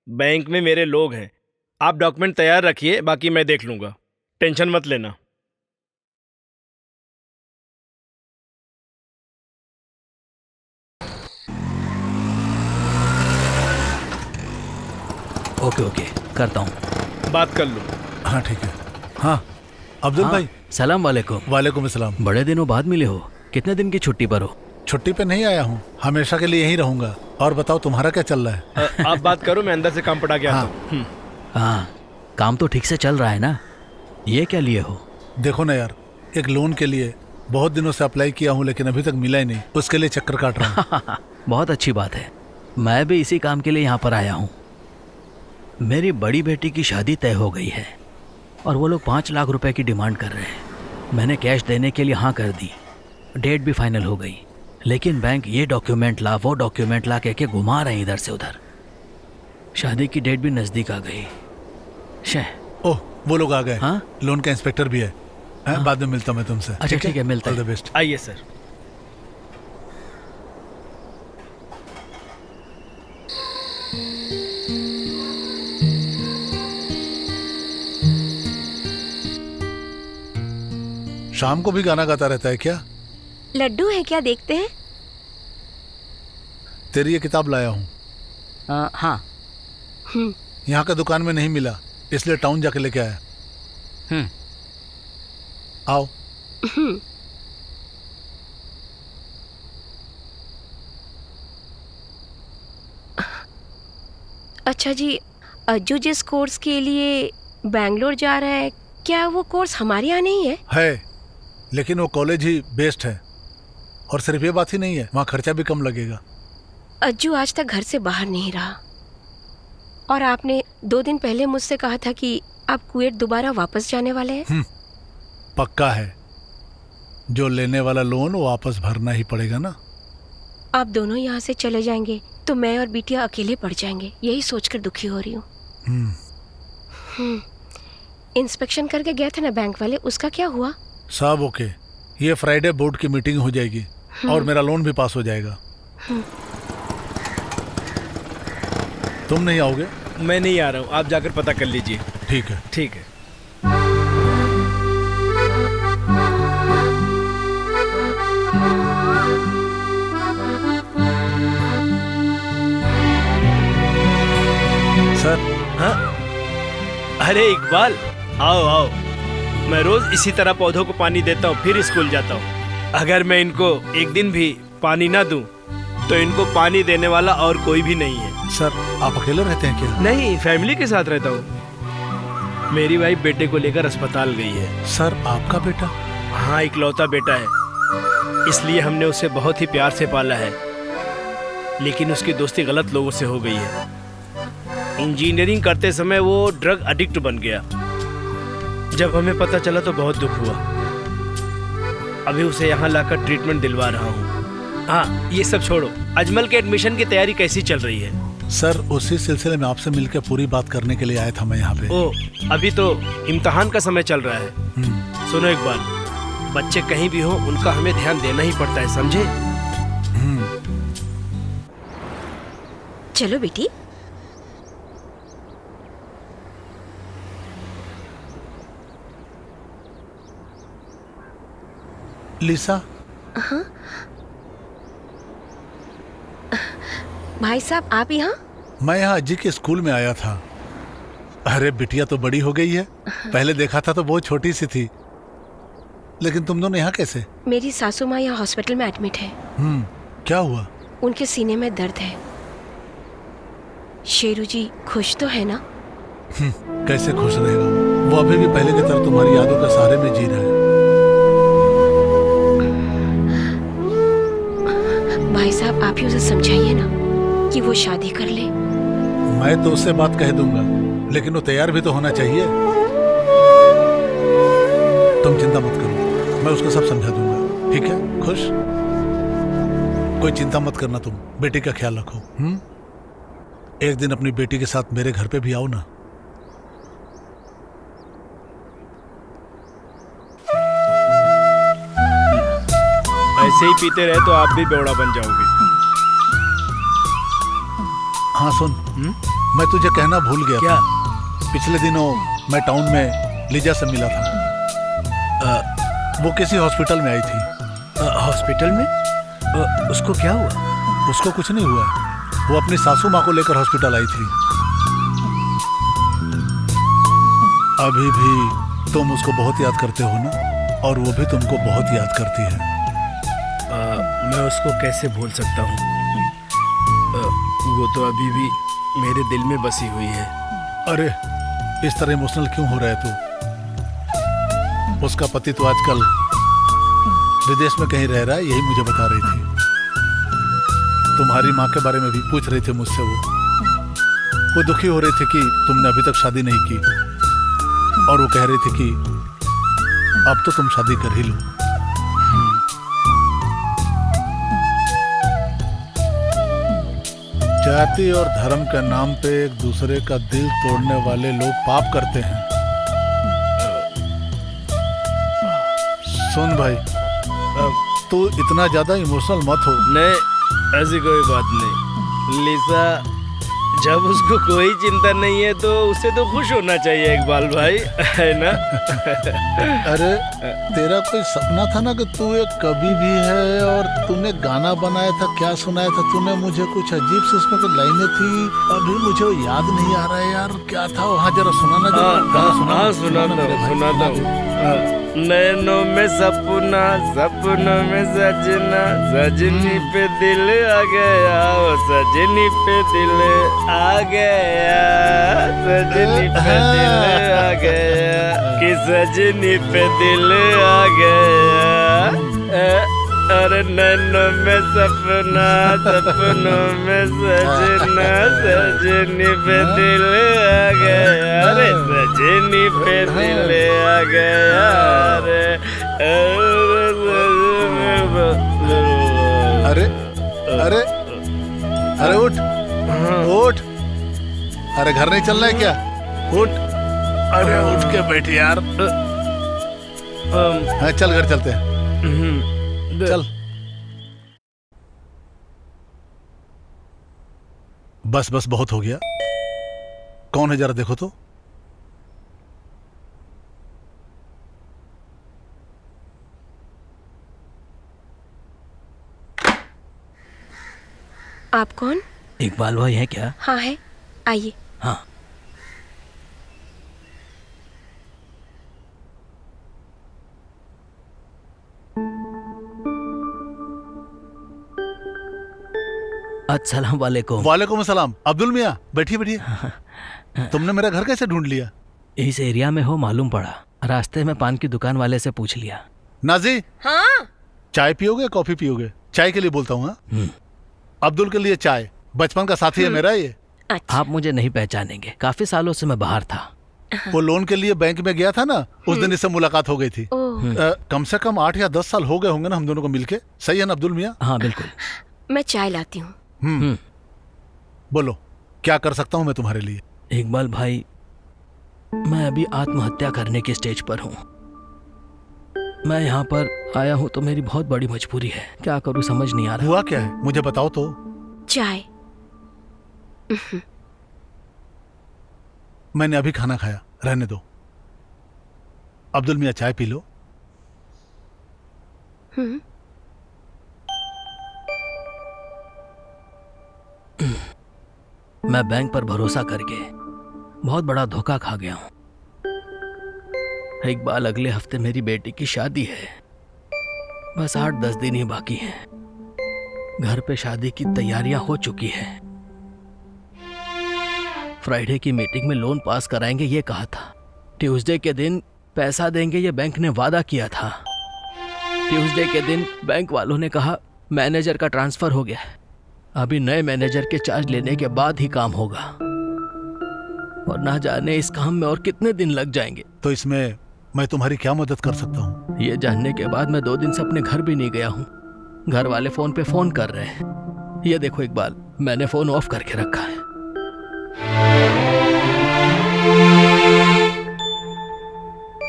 बैंक में मेरे लोग हैं। आप डॉक्यूमेंट तैयार रखिए, बाकी मैं देख लूंगा, टेंशन मत लेना। ओके ओके, करता हूँ। बात कर लो। हाँ ठीक है। हाँ अब्दुल हाँ, भाई। सलाम वालेकुम। वालेकुम अस्सलाम। बड़े दिनों बाद मिले हो, कितने दिन की छुट्टी पर हो? छुट्टी पे नहीं आया हूँ, हमेशा के लिए यहीं रहूंगा। और बताओ तुम्हारा क्या चल रहा है? आप बात करो, मैं अंदर से काम पड़ा गया हाँ। था। हाँ, काम तो ठीक से चल रहा है ना? ये क्या लिए हो? देखो ना यार, एक लोन के लिए बहुत दिनों से अप्लाई किया हूँ लेकिन अभी तक मिला ही नहीं, उसके लिए चक्कर काट रहा हूँ। बहुत अच्छी बात है, मैं भी इसी काम के लिए यहाँ पर आया हूँ। मेरी बड़ी बेटी की शादी तय हो गई है और वो लोग 5 लाख रुपए की डिमांड कर रहे हैं। मैंने कैश देने के लिए हाँ कर दी, डेट भी फाइनल हो गई, लेकिन बैंक ये डॉक्यूमेंट ला वो डॉक्यूमेंट ला कह के घुमा रहे हैं इधर से उधर। शादी की डेट भी नज़दीक आ गई। ओह, वो लोग आ गए। हाँ? लोन का इंस्पेक्टर भी है। हाँ? बाद में मिलता हूँ मैं तुमसे। अच्छा ठीक है, मिलते ऑल द हैं। बेस्ट। आइए सर। शाम को भी गाना गाता रहता है क्या? लड्डू है क्या, देखते हैं? तेरी ये किताब लाया हूँ, हाँ। यहाँ का दुकान में नहीं मिला, इसलिए टाउन जाके लेके आया। आओ। अच्छा जी, अज्जू जिस कोर्स के लिए बैंगलोर जा रहा है, क्या वो कोर्स हमारे यहाँ नहीं है? लेकिन वो कॉलेज ही बेस्ट है। और सिर्फ ये बात ही नहीं है, वहाँ खर्चा भी कम लगेगा। अज्जू आज तक घर से बाहर नहीं रहा और आपने 2 दिन पहले मुझसे कहा था कि आप कुवैत दोबारा वापस जाने वाले हैं। पक्का है, जो लेने वाला लोन वो वापस भरना ही पड़ेगा ना। आप दोनों यहाँ से चले जाएंगे तो मैं और बिटिया अकेले पड़ जाएंगे, यही सोचकर दुखी हो रही हूँ। इंस्पेक्शन करके गए थे ना बैंक वाले, उसका क्या हुआ? सब ओके। ये फ्राइडे बोर्ड की मीटिंग हो जाएगी और मेरा लोन भी पास हो जाएगा। तुम नहीं आओगे? मैं नहीं आ रहा हूँ, आप जाकर पता कर लीजिए। ठीक है। ठीक है। सर। हाँ? अरे इकबाल, आओ आओ। मैं रोज इसी तरह पौधों को पानी देता हूँ, फिर स्कूल जाता हूँ। अगर मैं इनको एक दिन भी पानी ना दूं, तो इनको पानी देने वाला और कोई भी नहीं है। सर, आप अकेले रहते हैं क्या? नहीं, फैमिली के साथ रहता हूँ। मेरी वाइफ बेटे को लेकर अस्पताल गई है। सर, आपका बेटा? हाँ, इकलौता बेटा है, इसलिए हमने उसे बहुत ही प्यार से पाला है। लेकिन उसकी दोस्ती गलत लोगों से हो गई है। इंजीनियरिंग करते समय वो ड्रग एडिक्ट बन गया। जब हमें पता चला तो बहुत दुख हुआ। अभी उसे यहाँ लाकर ट्रीटमेंट दिलवा रहा हूँ। हाँ, ये सब छोड़ो, अजमल के एडमिशन की तैयारी कैसी चल रही है? सर, उसी सिलसिले में आपसे मिलकर पूरी बात करने के लिए आया था मैं यहाँ पे। ओ, अभी तो इम्तिहान का समय चल रहा है। सुनो इकबाल, बच्चे कहीं भी हो, उनका हमें ध्यान देना ही पड़ता है, समझे? चलो बेटी। लिसा। हाँ भाई साहब, आप यहाँ? मैं यहाँ अज्जी के स्कूल में आया था। अरे बिटिया तो बड़ी हो गई है, पहले देखा था तो बहुत छोटी सी थी। लेकिन तुम दोनों यहाँ कैसे? मेरी सासू माँ यहाँ हॉस्पिटल में एडमिट है। क्या हुआ? उनके सीने में दर्द है। शेरू जी खुश तो है ना? कैसे खुश रहेगा, वो अभी भी पहले की तरह तुम्हारी यादों के सहारे में जी रहा है। भाई साहब, आप ही उसे समझाइए ना कि वो शादी कर ले। मैं तो उससे बात कह दूंगा, लेकिन वो तैयार भी तो होना चाहिए। तुम चिंता मत करो, मैं उसको सब समझा दूंगा। ठीक है? खुश? कोई चिंता मत करना, तुम बेटी का ख्याल रखो। एक दिन अपनी बेटी के साथ मेरे घर पे भी आओ ना। ऐसे ही पीते रहे तो आप भी बेवड़ा बन जाओगे। हाँ सुन, मैं तुझे कहना भूल गया। क्या? पिछले दिनों मैं टाउन में लिजा से मिला था। वो किसी हॉस्पिटल में आई थी। हॉस्पिटल में? उसको क्या हुआ? उसको कुछ नहीं हुआ, वो अपनी सासू माँ को लेकर हॉस्पिटल आई थी। अभी भी तुम उसको बहुत याद करते हो ना, और वो भी तुमको बहुत याद करती है। मैं उसको कैसे भूल सकता हूँ? वो तो अभी भी मेरे दिल में बसी हुई है। अरे इस तरह इमोशनल क्यों हो रहा है तू? उसका पति तो आजकल विदेश में कहीं रह रहा है, यही मुझे बता रही थी। तुम्हारी माँ के बारे में भी पूछ रही थी मुझसे। वो दुखी हो रही थी कि तुमने अभी तक शादी नहीं की, और वो कह रही थी कि अब तो तुम शादी कर ही लो। जाति और धर्म के नाम पे एक दूसरे का दिल तोड़ने वाले लोग पाप करते हैं। सुन भाई, तू इतना ज्यादा इमोशनल मत हो। नहीं, ऐसी कोई बात नहीं लिसा। जब उसको कोई चिंता नहीं है तो उसे तो खुश होना चाहिए इकबाल भाई, है ना? अरे तेरा कोई सपना था ना कि तू एक कवि भी है, और तूने गाना बनाया था। क्या सुनाया था तूने मुझे? कुछ अजीब से उसमें तो लाइनें थी, अभी मुझे वो याद नहीं आ रहा है यार। क्या था वहाँ? जरा सुनाना। सुनाता हूँ। नैनों में सपना, सपनों में सजना, सजनी पे दिल आ गया, ओ सजनी पे दिल आ गया, सजनी पे दिल आ गया, कि सजनी पे दिल आ गया। अरे नैनों में सपना, सपनों में सजना, सजनी पे दिल आ गया, अरे सजनी पे दिल आ गया, अरे अरे अरे उठ उठ। अरे घर नहीं चलना है क्या? उठ। अरे उठ के बैठ यार। हाँ चल, घर चलते हैं। चल। बस बस बहुत हो गया। कौन है जरा देखो तो। आप कौन? इकबाल भाई है क्या? हाँ है, आइए। हाँ। अस्सलाम वालेकुम। वालेकुम अस्सलाम। अब्दुल मियाँ बैठिए बैठिए। तुमने मेरा घर कैसे ढूंढ लिया? इस एरिया में हो मालूम पड़ा, रास्ते में पान की दुकान वाले से पूछ लिया। नाजी, हाँ? चाय पियोगे कॉफी पियोगे? चाय के लिए बोलता हूँ। अब्दुल के लिए चाय। बचपन का साथी है मेरा ये। अच्छा। आप मुझे नहीं पहचानेंगे, काफी सालों से मैं बाहर था। वो लोन के लिए बैंक में गया था ना, उस दिन इससे मुलाकात हो गई थी। ओह। कम से कम 8 या 10 साल हो गए होंगे ना हम दोनों को मिलके। सही है ना अब्दुल मियाँ? हाँ बिल्कुल। मैं चाय लाती हूँ। बोलो, क्या कर सकता हूँ मैं तुम्हारे लिए? इकबाल भाई, मैं अभी आत्महत्या करने के स्टेज पर हूँ। मैं यहाँ पर आया हूँ तो मेरी बहुत बड़ी मजबूरी है। क्या करूँ समझ नहीं आ रहा। हुआ क्या है मुझे बताओ तो। चाय। मैंने अभी खाना खाया, रहने दो। अब्दुल मियाँ चाय पी लो। मैं बैंक पर भरोसा करके बहुत बड़ा धोखा खा गया हूँ। इकबाल, अगले हफ्ते मेरी बेटी की शादी है। बस 8-10 दिन ही बाकी हैं। घर पे शादी की तैयारियां हो चुकी हैं। फ्राइडे की मीटिंग में लोन पास कराएंगे ये कहा था। ट्यूसडे के दिन पैसा देंगे ये बैंक ने वादा किया था। ट्यूसडे के दिन बैंक वालों ने कहा मैनेजर का ट्रांसफर हो गया है। अभी नए मैनेजर के चार्ज लेने के बाद ही काम होगा, और ना जाने इस काम में और कितने दिन लग जाएंगे। तो इसमें मैं तुम्हारी क्या मदद कर सकता हूँ? ये जानने के बाद मैं 2 दिन से अपने घर भी नहीं गया हूँ। घर वाले फोन पे फोन कर रहे हैं। ये देखो इकबाल, मैंने फोन ऑफ करके रखा है।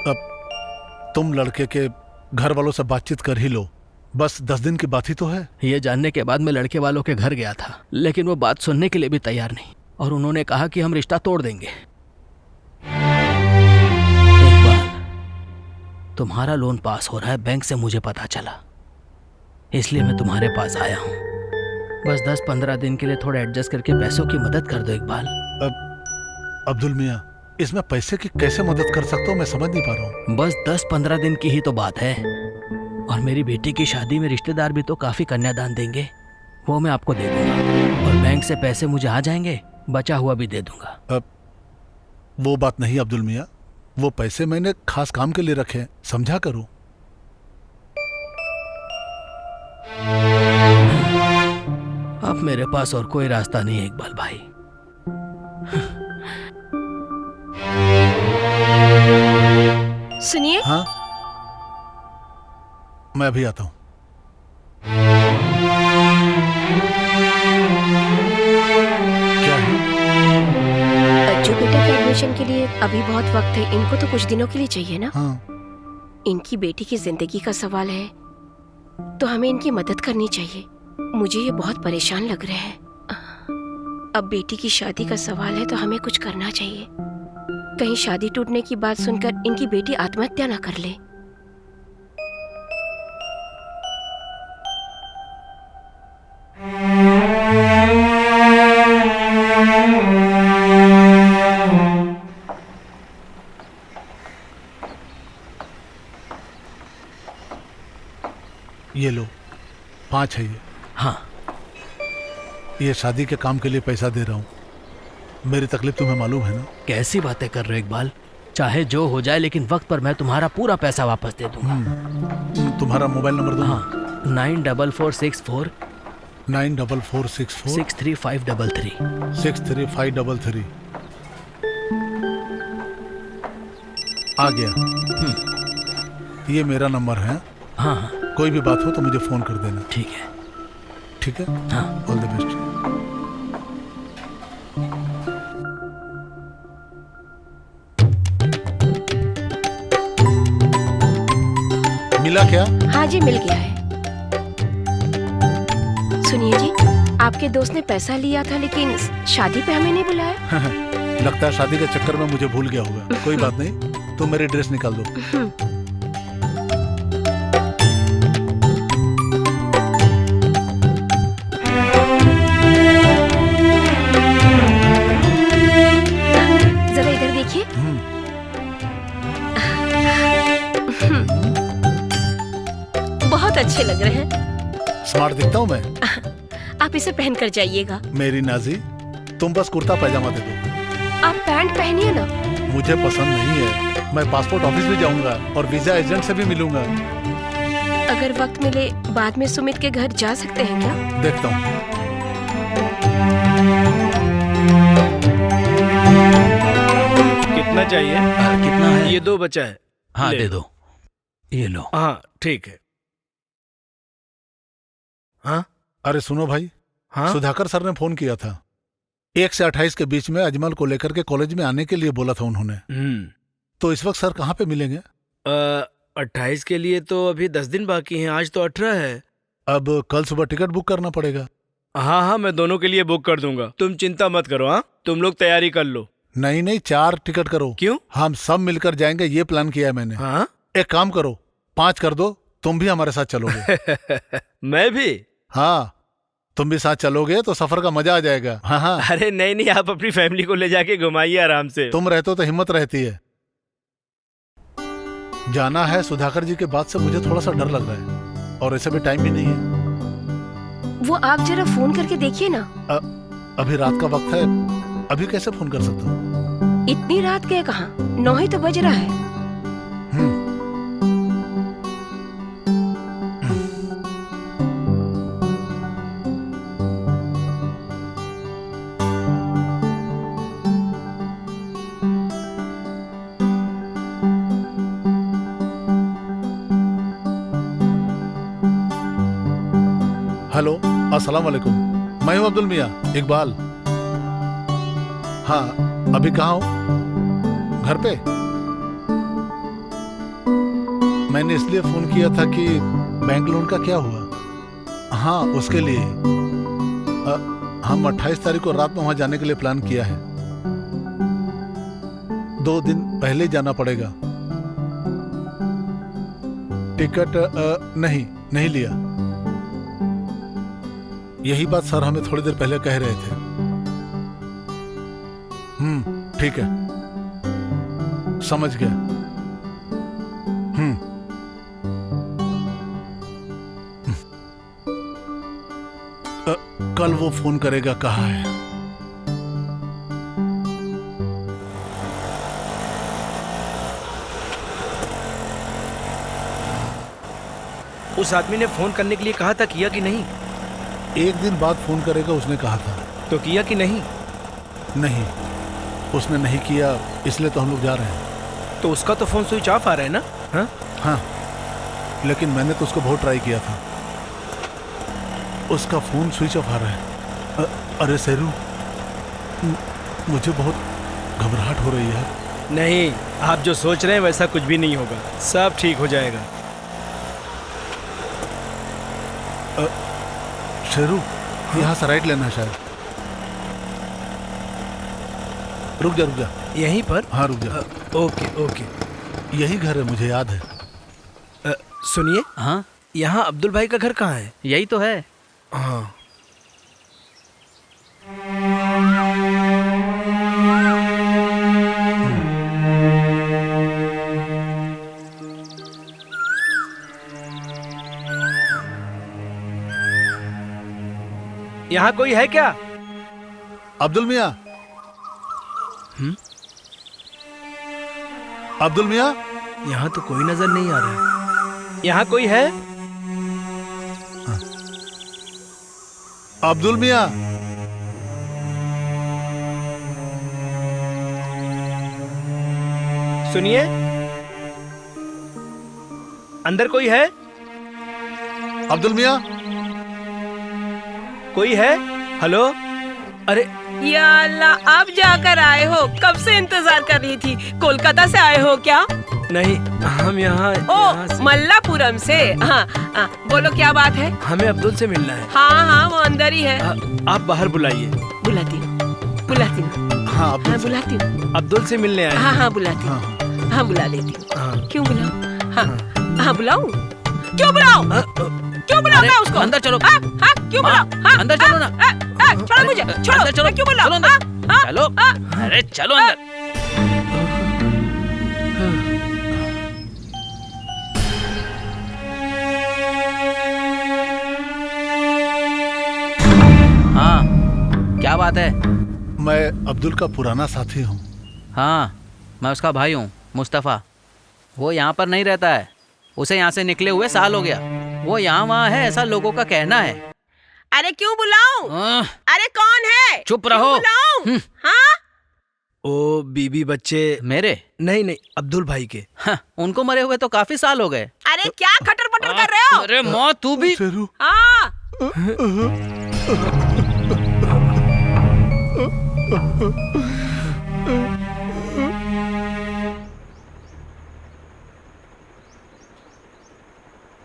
अब तुम लड़के के घर वालों से बातचीत कर ही लो। बस 10 दिन की बात ही तो है। ये जानने के बाद मैं लड़के वालों के घर गया था, लेकिन वो बात सुनने के लिए भी तैयार नहीं, और उन्होंने कहा कि हम रिश्ता तोड़ देंगे। इकबाल, तुम्हारा लोन पास हो रहा है बैंक से, मुझे पता चला, इसलिए मैं तुम्हारे पास आया हूँ। बस 10-15 दिन के लिए थोड़ा एडजस्ट करके पैसों की मदद कर दो इकबाल। अब्दुल मियाँ, इसमें पैसे की कैसे मदद कर सकता हूँ मैं समझ नहीं पा रहा हूँ। बस 10-15 दिन की ही तो बात है, और मेरी बेटी की शादी में रिश्तेदार भी तो काफी कन्यादान देंगे, वो मैं आपको दे दूंगा। और बैंक से पैसे मुझे आ जाएंगे, बचा हुआ भी दे दूंगा। अब वो बात नहीं अब्दुल मियाँ, वो पैसे मैंने खास काम के लिए रखे हैं, समझा करो। अब मेरे पास और कोई रास्ता नहीं है इकबाल भाई। सुनिए, हाँ, मैं अभी आता हूँ। क्या है? अज्जू बेटा के एडमिशन के लिए अभी बहुत वक्त है, इनको तो कुछ दिनों के लिए चाहिए ना। हाँ, इनकी बेटी की जिंदगी का सवाल है, तो हमें इनकी मदद करनी चाहिए। मुझे ये बहुत परेशान लग रहे हैं। अब बेटी की शादी का सवाल है तो हमें कुछ करना चाहिए। कहीं शादी टूटने की बात सुनकर इनकी बेटी आत्महत्या ना कर ले। ये लो, 5 है ये। हाँ, ये शादी के काम के लिए पैसा दे रहा हूँ। मेरी तकलीफ तुम्हें मालूम है ना। कैसी बातें कर रहे हो इकबाल? चाहे जो हो जाए, लेकिन वक्त पर मैं तुम्हारा पूरा पैसा वापस दे दूंगा। तुम्हारा मोबाइल नंबर दो। हाँ, 94464 94464 63533। 63533 आ गया। ये मेरा नंबर है। हाँ हाँ, कोई भी बात हो तो मुझे फोन कर देना। ठीक है। ठीक है, हाँ, ऑल द बेस्ट। मिला क्या? हाँ जी, मिल गया है। सुनिए जी, आपके दोस्त ने पैसा लिया था लेकिन शादी पे हमें नहीं बुलाया। लगता है शादी के चक्कर में मुझे भूल गया होगा। कोई बात नहीं, तुम मेरी ड्रेस निकाल दो। जरा इधर देखिए। बहुत अच्छे लग रहे हैं। स्मार्ट दिखता हूँ मैं? आप इसे पहन कर जाइएगा। मेरी नाजी, तुम बस कुर्ता पैजामा दे दो। आप पैंट पहनिए ना। मुझे पसंद नहीं है। मैं पासपोर्ट ऑफिस भी जाऊंगा और वीजा एजेंट से भी मिलूंगा। अगर वक्त मिले बाद में सुमित के घर जा सकते हैं क्या? देखता हूँ। कितना चाहिए? कितना है? ये 2 बचा है। हाँ, ले दे लो। दो। ये लो। हाँ ठीक है। हाँ अरे सुनो भाई, हाँ सुधाकर सर ने फोन किया था। 1 से 28 के बीच में अजमल को लेकर के कॉलेज में आने के लिए बोला था उन्होंने। तो इस वक्त सर कहाँ पे मिलेंगे? 28 के लिए तो अभी 10 दिन बाकी हैं। आज तो 18 है। अब कल सुबह टिकट बुक करना पड़ेगा। हाँ हाँ, मैं दोनों के लिए बुक कर दूंगा। तुम चिंता मत करो। हाँ, तुम लोग तैयारी कर लो। नहीं नहीं, 4 टिकट करो। क्यों? हम सब मिलकर जाएंगे, ये प्लान किया है मैंने। हाँ एक काम करो, 5 कर दो, तुम भी हमारे साथ चलोगे। मैं भी? हाँ, तुम भी साथ चलोगे तो सफर का मजा आ जाएगा। हाँ हाँ, अरे नहीं नहीं, आप अपनी फैमिली को ले जाके घुमाइए आराम से। तुम रहते हो तो हिम्मत रहती है। जाना है सुधाकर जी के बाद से मुझे थोड़ा सा डर लग रहा है, और ऐसे भी टाइम भी नहीं है। वो आप जरा फोन करके देखिए ना। अभी रात का वक्त है, अभी कैसे फोन कर सकता हूँ? इतनी रात के कहाँ, 9 ही तो बज रहा है। हेलो, अस्सलाम वालेकुम। मैं हूँ अब्दुल मियाँ, इकबाल। हाँ, अभी कहाँ हो? घर पे? मैंने इसलिए फोन किया था कि बैंक लोन का क्या हुआ? हाँ, उसके लिए हम 28 तारीख को रात में वहां जाने के लिए प्लान किया है। 2 दिन पहले जाना पड़ेगा। टिकट नहीं लिया। यही बात सर हमें थोड़ी देर पहले कह रहे थे। ठीक है। समझ गया। कल वो फोन करेगा, कहा है? उस आदमी ने फोन करने के लिए कहा था, किया कि नहीं? एक दिन बाद फोन करेगा उसने कहा था। तो किया कि नहीं? नहीं, उसने नहीं किया, इसलिए तो हम लोग जा रहे हैं। तो उसका तो फोन स्विच ऑफ आ रहा है ना? हाँ हाँ, लेकिन मैंने तो उसको बहुत ट्राई किया था। उसका फोन स्विच ऑफ आ रहा है। अरे शेरू, मुझे बहुत घबराहट हो रही है। नहीं, आप जो सोच रहे हैं वैसा कुछ भी नहीं होगा, सब ठीक हो जाएगा। शेरू, यहाँ से राइट लेना है शायद। रुक जा रुक जा। यहीं पर? हाँ रुक जा। Okay okay. यही घर है, मुझे याद है। सुनिए, हाँ, यहाँ अब्दुल भाई का घर कहाँ है? यही तो है। हाँ। यहाँ कोई है क्या? अब्दुल मियाँ। अब्दुल मियाँ। यहाँ तो कोई नजर नहीं आ रहा। यहाँ कोई है? अब्दुल मियाँ। सुनिए, अंदर कोई है? अब्दुल मियाँ। कोई है? हेलो? अरे या अल्लाह, अब जाकर आए हो? कब से इंतजार कर रही थी। कोलकाता से आए हो क्या? नहीं, हम यहाँ ओ, मल्लापुरम से। हाँ, बोलो क्या बात है? हमें अब्दुल से मिलना है। हाँ हाँ, वो अंदर ही है। आप बाहर बुलाइए। बुलाती हूँ, बुलाती हूँ। हाँ अब्दुल हाँ, से। बुलाती हूँ। अब्दुल से मिलने आए। हाँ हाँ, बुलाती हाँ हूँ। हाँ। हाँ, बुला लेती हूँ। हाँ। क्यों बुलाऊं? हाँ हाँ, बुलाऊं? क्यों बुलाऊं? क्यों बुलाऊं मैं उसको? अंदर चलो। हाँ हाँ, क्यों बुलाऊं? हाँ, अंदर चलो ना। छोड़ो मुझे, छोड़ो। अंदर चलो। मैं क्यों बुलाऊं? चलो अंदर। हाँ, हाँ, चलो। हाँ। अरे चलो अंदर। हाँ, क्या बात है? मैं अब्दुल का पुराना साथी हूँ। हाँ, मैं उसका भाई हूँ, मुस्तफ़ा। वो यहाँ पर नहीं रहता है। उसे यहाँ से निकले हुए साल हो गया। वो यहाँ वहाँ है, ऐसा लोगों का कहना है। अरे क्यों बुलाऊं? अरे कौन है? चुप क्यों रहो। बुलाऊं? हाँ? ओ बीबी बच्चे? मेरे? नहीं नहीं, अब्दुल भाई के। हाँ, उनको मरे हुए तो काफी साल हो गए। अरे क्या खटर पटर कर रहे हो? अरे मौत, तू भी। शेरू। हाँ।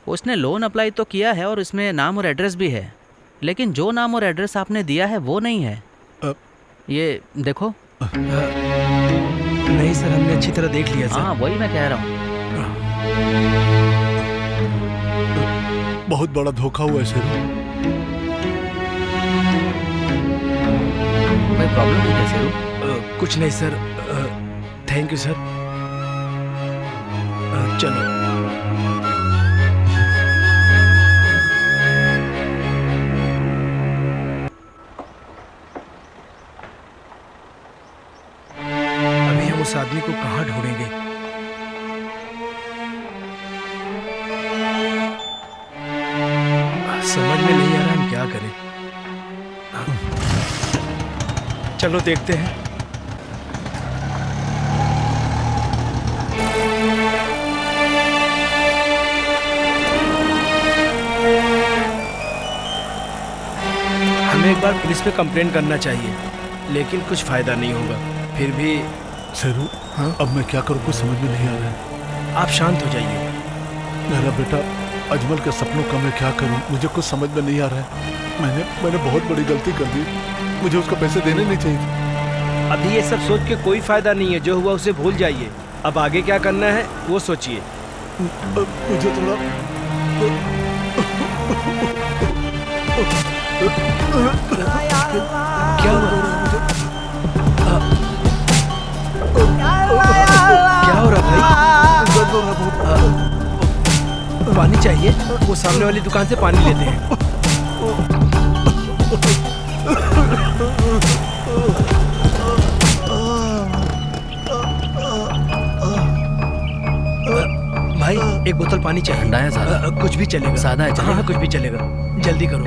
उसने लोन अप्लाई तो किया है और इसमें नाम और एड्रेस भी है, लेकिन जो नाम और एड्रेस आपने दिया है वो नहीं है। ये देखो। नहीं सर, हमने अच्छी तरह देख लिया सर। हाँ, वही मैं कह रहा हूँ। बहुत बड़ा धोखा हुआ है शेरू। कोई प्रॉब्लम नहीं है शेरू? कुछ नहीं सर। Thank you sir. चलो। अभी हम उस आदमी को कहाँ ढूंढेंगे? समझ में नहीं आ रहा हम क्या करें। चलो देखते हैं। हमें एक बार पुलिस पे कंप्लेंट करना चाहिए, लेकिन कुछ फायदा नहीं होगा। फिर भी शेरू, हाँ? अब मैं क्या करूँ, कुछ समझ में नहीं आ रहा है। आप शांत हो जाइए। मेरा बेटा अजमल के सपनों का मैं क्या करूं, मुझे कुछ समझ में नहीं आ रहा है। मैंने बहुत बड़ी गलती कर दी। मुझे उसको पैसे देने नहीं चाहिए थे। अभी ये सब सोच के कोई फायदा नहीं है। जो हुआ उसे भूल जाइए। अब आगे क्या करना है वो सोचिए। मुझे थोड़ा क्या हुआ? क्या हो रहा है बहुत। पानी चाहिए? वो सामने वाली दुकान से पानी लेते हैं। भाई एक बोतल पानी चाहिए। ठंडा है सादा? कुछ भी चलेगा। सादा है चलेगा? हाँ कुछ भी चलेगा, जल्दी करो।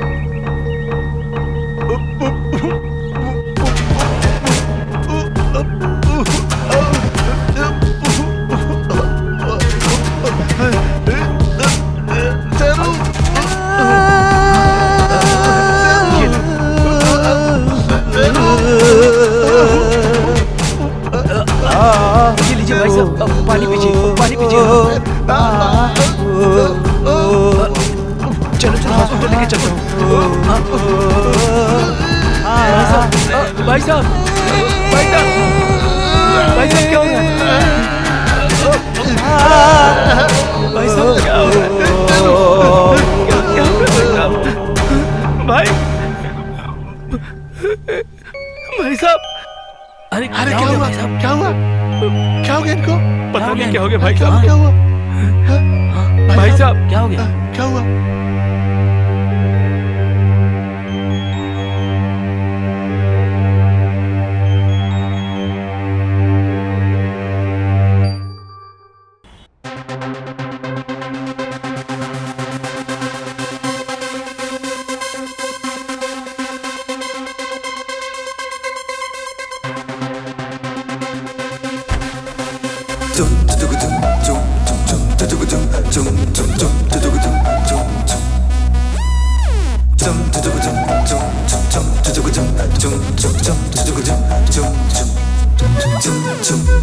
ये लीजिए भाई साहब, पानी पीजिए, पानी पीजिए। चलो चलो हॉस्पिटल लेके चलता हूँ। भाई साहब, भाई साहब, भाई साहब क्या हो रहा है? भाई साहब क्या हो रहा है? क्या हो रहा है भाई? भाई साहब, अरे क्या हुआ? क्या हुआ? क्या हो गया इनको? पता नहीं क्या हो गया भाई साहब। क्या हुआ? भाई साहब क्या हो गया? क्या हुआ?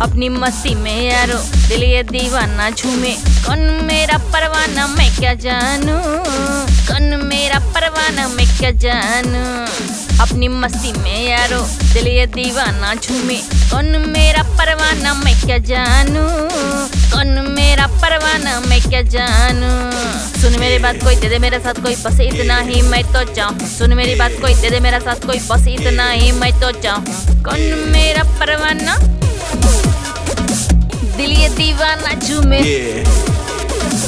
अपनी मस्ती में यारो दिल ये दीवाना झूमे, कौन मेरा परवाना मैं क्या जानूं, कौन मेरा परवाना मैं क्या जानूं। अपनी मस्ती में यारो दिल ये दीवाना झूमे, कौन मेरा परवाना मैं क्या जानूं, कौन मेरा परवाना मैं क्या जानूं। सुन मेरी बात कोई दे दे मेरे साथ कोई, बस इतना ही मैं तो चाहूं। सुन मेरी बात कोई दे दे मेरा साथ कोई, बस इतना ही मैं तो चाहूं। कौन मेरा परवाना, दिल ये दीवाना झूमे।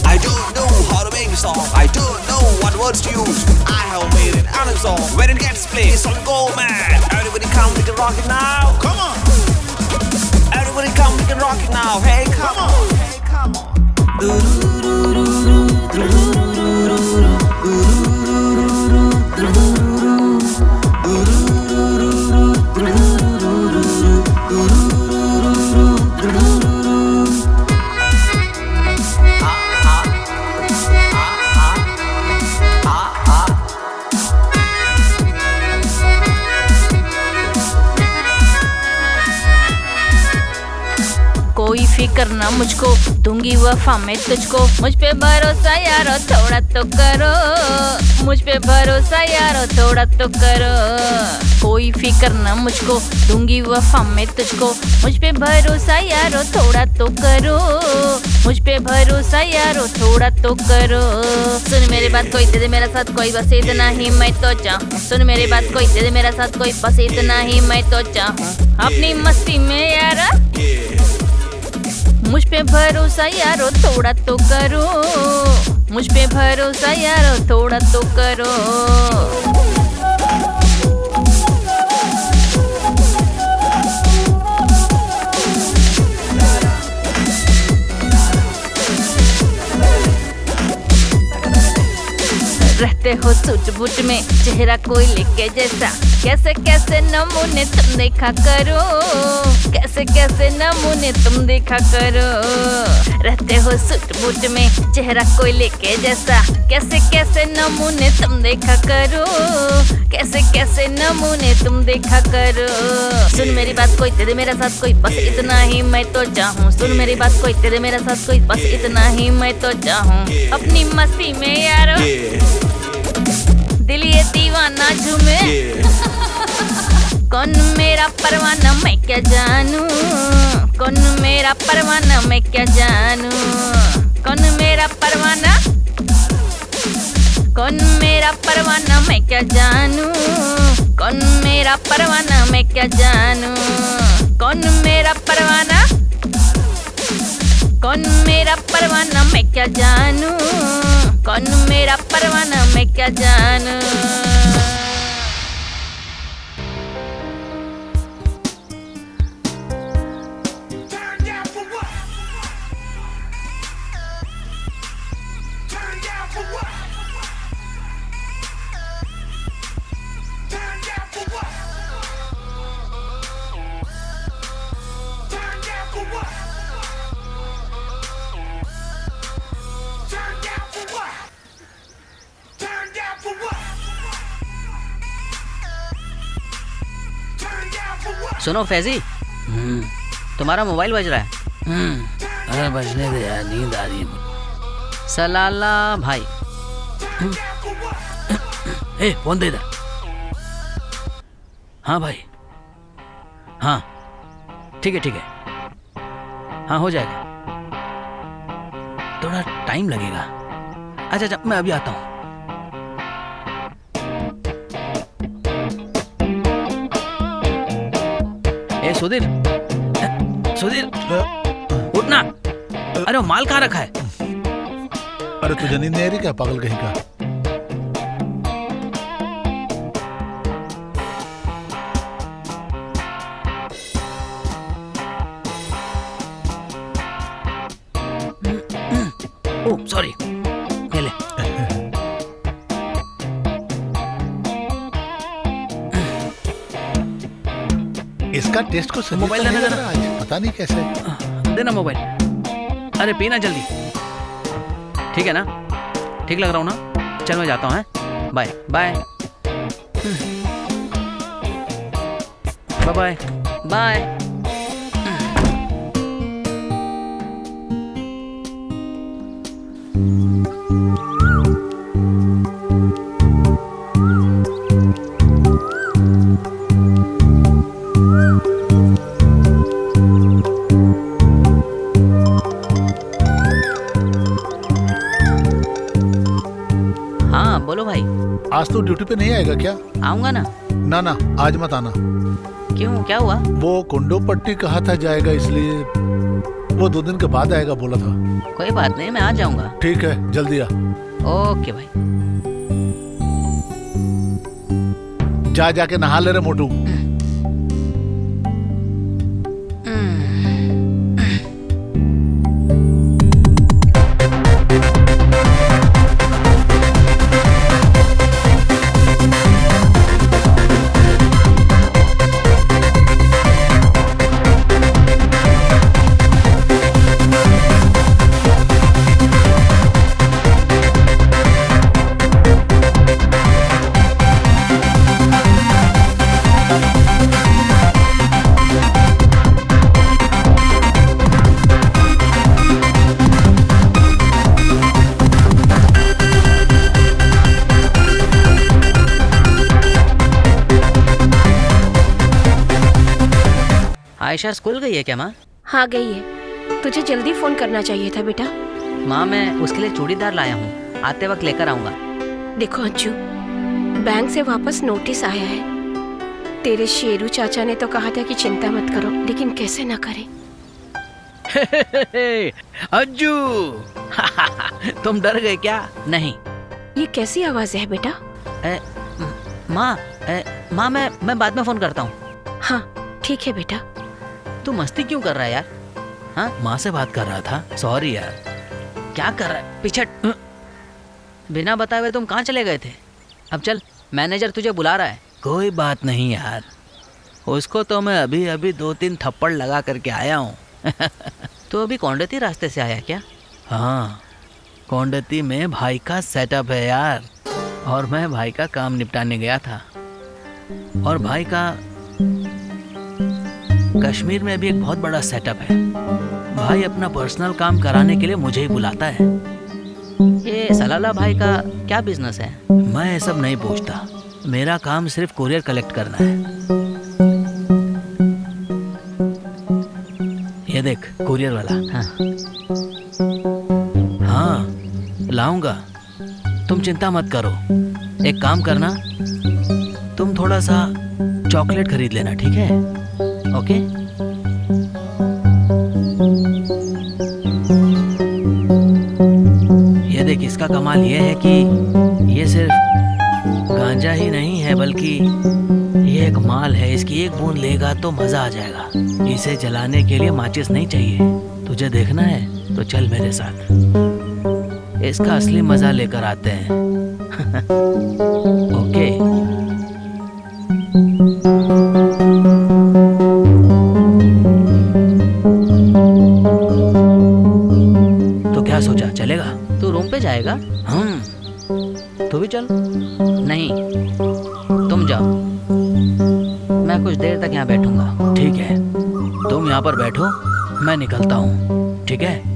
I don't know how to make a song. I don't know what words to use. I have made it on a song. When it gets played, it's on go man. Everybody come, we can rock it now. Come on. Everybody come, we can rock it now. Hey, come on. Hey, come on. कोई फिक्र ना मुझको, दूंगी वफा मैं तुझको। मुझ पे भरोसा यारो थोड़ा तो करो, मुझ पे भरोसा यारो थोड़ा तो करो। कोई फिक्र ना मुझको, दूंगी वफा मैं तुझको। मुझ पे भरोसा यारो थोड़ा तो करो, मुझ पे भरोसा यारो थोड़ा तो करो। सुन मेरी बात कोई दे दे मेरा साथ कोई, बस इतना ही मैं तो चाहूँ। सुन मेरी बात कोई दे दे मेरा साथ कोई, बस इतना ही मैं तो चाहूँ। अपनी मस्ती में यारा मुझ पे भरोसा यारो थोड़ा तो करो, मुझ पे भरोसा यारो थोड़ा तो करो। रहते हो सूट बूट में चेहरा कोई लेके जैसा, कैसे कैसे नमूने तुम देखा करो, कैसे कैसे नमूने तुम देखा करो। रहते हो सूट बूट में चेहरा कोई लेके जैसा, कैसे कैसे नमूने तुम देखा करो, कैसे कैसे नमूने तुम देखा करो। सुन मेरी बात कोई दे दे मेरा साथ कोई, बस इतना ही मैं तो चाहूँ। सुन मेरी बात कोई दे दे मेरा साथ कोई, बस इतना ही मैं तो चाहूँ। अपनी मस्ती में यारो दिल ये दीवाना झूमे, कौन मेरा परवाना मैं क्या जानूं, कौन मेरा परवाना मैं क्या जानूं। कौन मेरा परवाना, कौन मेरा परवाना मैं क्या जानूं, कौन मेरा परवाना मैं क्या जानूं। कौन मेरा परवाना, कौन मेरा परवाना मैं क्या जानू, कौन मेरा परवाना मैं क्या जानू। सुनो फैजी, तुम्हारा मोबाइल बज रहा है। अरे बजने दे यार, नींद आ रही है मुझे। सलाला भाई। ए फोन दे इधर। हाँ भाई, हाँ ठीक है ठीक है, हाँ हो जाएगा, थोड़ा टाइम लगेगा। अच्छा अच्छा मैं अभी आता हूँ। ए सुधीर, सुधीर उठना। अरे वो माल कहाँ रखा है? अरे तुझे नींद नहीं आ रही क्या पागल कहीं का? ओह सॉरी, ये ले। इसका टेस्ट को सही मोबाइल देना जरा। आज पता नहीं कैसे। देना मोबाइल। अरे पीना जल्दी, ठीक है ना? ठीक लग रहा हूँ ना? चल मैं जाता हूँ, हैं? Bye bye bye bye bye. हाँ बोलो भाई। आज तो ड्यूटी पे नहीं आएगा क्या? आऊंगा ना। ना ना, आज मत आना। क्यों, क्या हुआ? वो कुंडो पट्टी कहा था जाएगा, इसलिए वो 2 दिन के बाद आएगा बोला था। कोई बात नहीं, मैं आ जाऊंगा। ठीक है, जल्दी आ। ओके भाई। जाके नहा ले रे मोटू। आयशा स्कूल गई है क्या माँ? हाँ गई है। तुझे जल्दी फोन करना चाहिए था बेटा। माँ मैं उसके लिए चूड़ीदार लाया हूँ, आते वक्त लेकर आऊंगा। देखो अंजू, बैंक से वापस नोटिस आया है। तेरे शेरू चाचा ने तो कहा था कि चिंता मत करो, लेकिन कैसे ना करें। अज्जू तुम डर गए क्या? नहीं। ये कैसी आवाज है बेटा? माँ मैं बाद में फोन करता हूँ। हाँ ठीक है बेटा। तू मस्ती क्यों कर रहा है यार? हाँ माँ से बात कर रहा था, सॉरी यार। क्या कर रहा है? पीछे बिना बताए हुए तुम कहाँ चले गए थे? अब चल, मैनेजर तुझे बुला रहा है। कोई बात नहीं यार, उसको तो मैं अभी अभी 2-3 थप्पड़ लगा करके आया हूँ। तो अभी कौंडती रास्ते से आया क्या? हाँ, कौंडती में भाई का सेटअप है यार, और मैं भाई का काम निपटाने गया था। और भाई का कश्मीर में भी एक बहुत बड़ा सेटअप है। भाई अपना पर्सनल काम कराने के लिए मुझे ही बुलाता है। ये सलाला भाई का क्या बिजनेस है? मैं ये सब नहीं पूछता, मेरा काम सिर्फ कुरियर कलेक्ट करना है। ये देख कुरियर वाला। हाँ। हाँ लाऊंगा, तुम चिंता मत करो। एक काम करना, तुम थोड़ा सा चॉकलेट खरीद लेना, ठीक है? ओके? का कमाल ये है कि ये सिर्फ गांजा ही नहीं है, बल्कि ये एक माल है। इसकी एक बूंद लेगा तो मजा आ जाएगा। इसे जलाने के लिए माचिस नहीं चाहिए। तुझे देखना है तो चल मेरे साथ, इसका असली मजा लेकर आते हैं। ओके। तो क्या सोचा, चलेगा? तू रूम पे जाएगा? तू भी चल। नहीं, तुम जाओ, मैं कुछ देर तक यहाँ बैठूंगा। ठीक है, तुम यहाँ पर बैठो, मैं निकलता हूँ। ठीक है?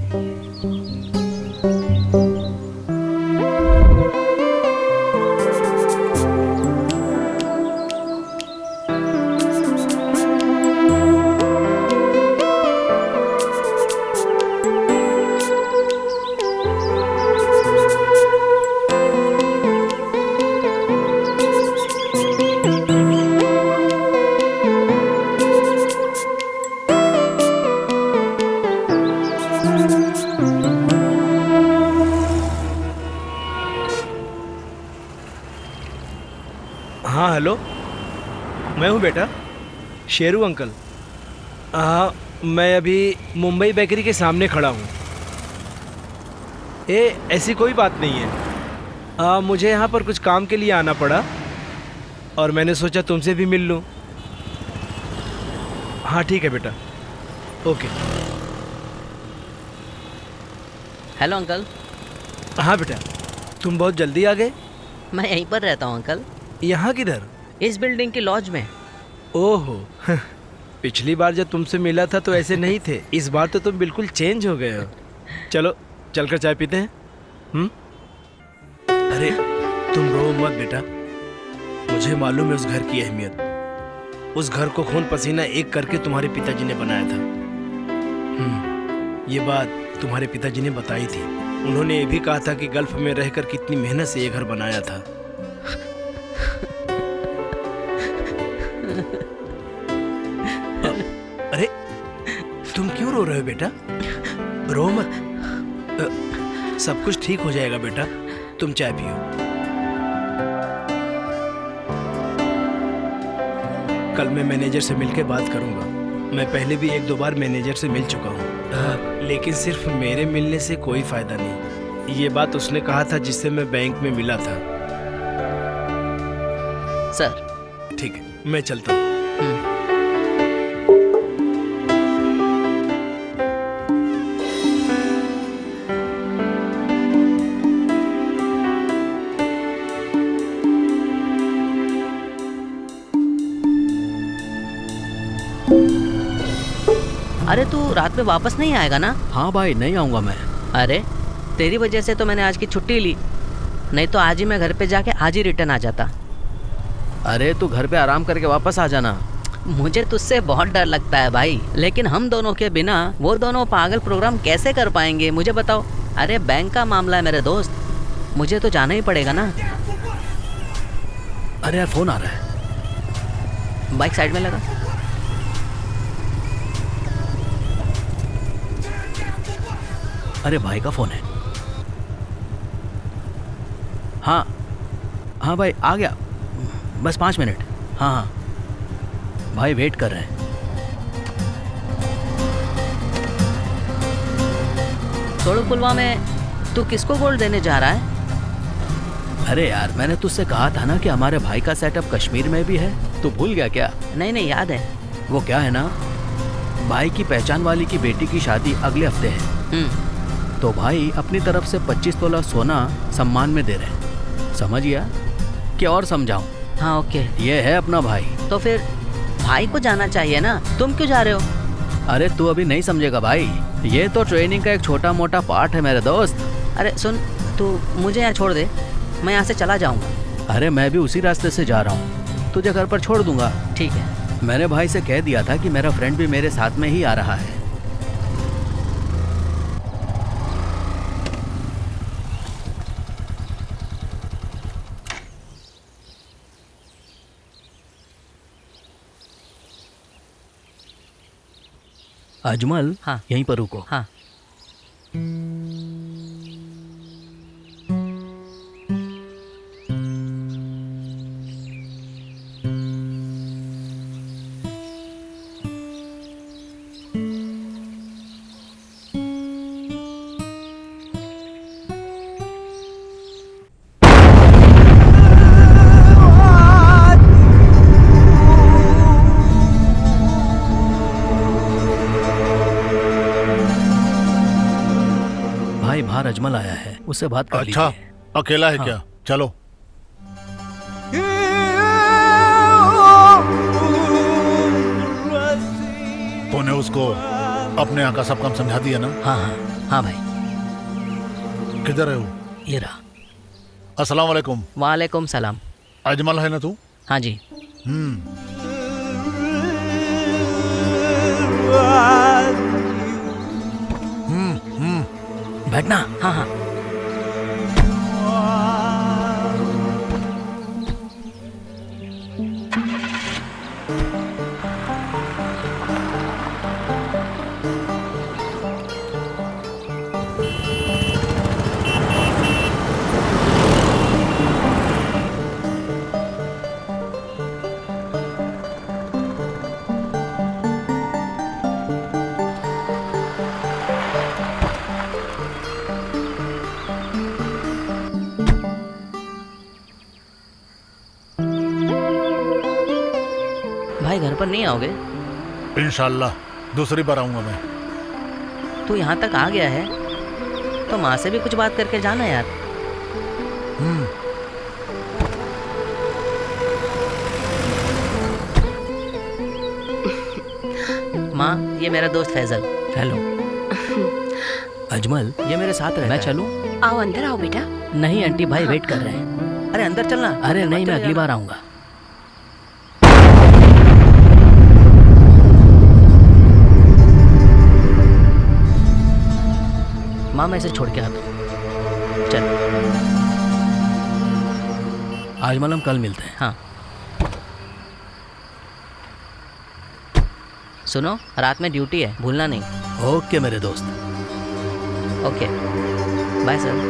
हाँ हेलो, मैं हूँ बेटा, शेरू अंकल। हाँ, मैं अभी मुंबई बेकरी के सामने खड़ा हूँ। ऐसी कोई बात नहीं है। मुझे यहाँ पर कुछ काम के लिए आना पड़ा और मैंने सोचा तुमसे भी मिल लूँ। हाँ ठीक है बेटा, ओके। Hello uncle. हाँ बेटा, तुम बहुत जल्दी आ गए। मैं यहीं पर रहता हूँ अंकल, यहाँ किधर? इस बिल्डिंग की लॉज में। ओहो, पिछली बार जब तुमसे मिला था तो ऐसे नहीं थे। इस बार तो तुम बिल्कुल चेंज हो गए हो। चलो चलकर चाय पीते हैं। अरे तुम रो मत बेटा, मुझे मालूम है उस घर की अहमियत। उस घर को खून पसीना एक करके तुम्हारे पिताजी ने बनाया था। ये बात तुम्हारे पिताजी ने बताई थी। उन्होंने ये भी कहा था कि गल्फ में रहकर कितनी मेहनत से ये घर बनाया था। अरे तुम क्यों रो रहे हो बेटा? रो मत, सब कुछ ठीक हो जाएगा बेटा। तुम चाय पियो। कल मैं मैनेजर से मिलकर बात करूंगा। मैं पहले भी 1-2 बार मैनेजर से मिल चुका हूँ, लेकिन सिर्फ मेरे मिलने से कोई फायदा नहीं। ये बात उसने कहा था जिससे मैं बैंक में मिला था। सर ठीक है, मैं चलता हूँ। अरे तू रात में वापस नहीं आएगा ना? हाँ भाई, नहीं आऊँगा मैं। अरे तेरी वजह से तो मैंने आज की छुट्टी ली, नहीं तो आज ही मैं घर पे जाके आज ही रिटर्न आ जाता। अरे तू घर पे आराम करके वापस आ जाना। मुझे तुझसे बहुत डर लगता है भाई, लेकिन हम दोनों के बिना वो दोनों पागल प्रोग्राम कैसे कर पाएंगे, मुझे बताओ। अरे बैंक का मामला है मेरे दोस्त, मुझे तो जाना ही पड़ेगा ना। अरे यार फोन आ रहा है, बाइक साइड में लगा। अरे भाई का फोन है। हाँ हाँ भाई आ गया, बस 5 मिनट। हाँ हाँ भाई वेट कर रहे हैं। तोड़ो पुलवा में तू किसको गोल्ड देने जा रहा है? अरे यार मैंने तुझसे कहा था ना कि हमारे भाई का सेटअप कश्मीर में भी है, तू भूल गया क्या? नहीं नहीं याद है। वो क्या है ना, भाई की पहचान वाली की बेटी की शादी अगले हफ्ते है। तो भाई अपनी तरफ से 25 तोला सोना सम्मान में दे रहे हैं, समझ गया? क्या और समझाऊं? हाँ ओके। ये है अपना भाई। तो फिर भाई को जाना चाहिए ना, तुम क्यों जा रहे हो? अरे तू अभी नहीं समझेगा भाई, ये तो ट्रेनिंग का एक छोटा मोटा पार्ट है मेरे दोस्त। अरे सुन, तू मुझे यहाँ छोड़ दे, मैं यहाँ से चला जाऊँगा। अरे मैं भी उसी रास्ते से जा रहा हूँ, तुझे घर पर छोड़ दूंगा। ठीक है। मैंने भाई से कह दिया था कि मेरा फ्रेंड भी मेरे साथ में ही आ रहा है। अजमल, हाँ यहीं पर रुको। हाँ उससे बात कर अच्छा लीजिए। अकेला है हाँ। क्या? चलो। तूने उसको अपने यहाँ का सब काम समझा दिया ना? हाँ हाँ हाँ भाई, किधर है वो? ये रहा। अस्सलाम वालेकुम। वालेकुम सलाम। अजमल है ना तू? हाँ जी। बैठना। हाँ हाँ। भाई घर पर नहीं आओगे? इंशाल्लाह दूसरी बार आऊंगा मैं। तू यहाँ तक आ गया है तो माँ से भी कुछ बात करके जाना यार। माँ, ये मेरा दोस्त फैजल। हेलो। अजमल, ये मेरे साथ रहता है। मैं चलूं? आओ अंदर आओ बेटा। नहीं आंटी, भाई वेट कर रहे हैं। अरे अंदर चलना। अरे नहीं, मैं अगली बार आऊंगा। माँ, मैं इसे छोड़ के आता हूँ। चल। अजमल, हम कल मिलते हैं। हाँ। सुनो, रात में ड्यूटी है, भूलना नहीं। ओके मेरे दोस्त। Okay, bye sir.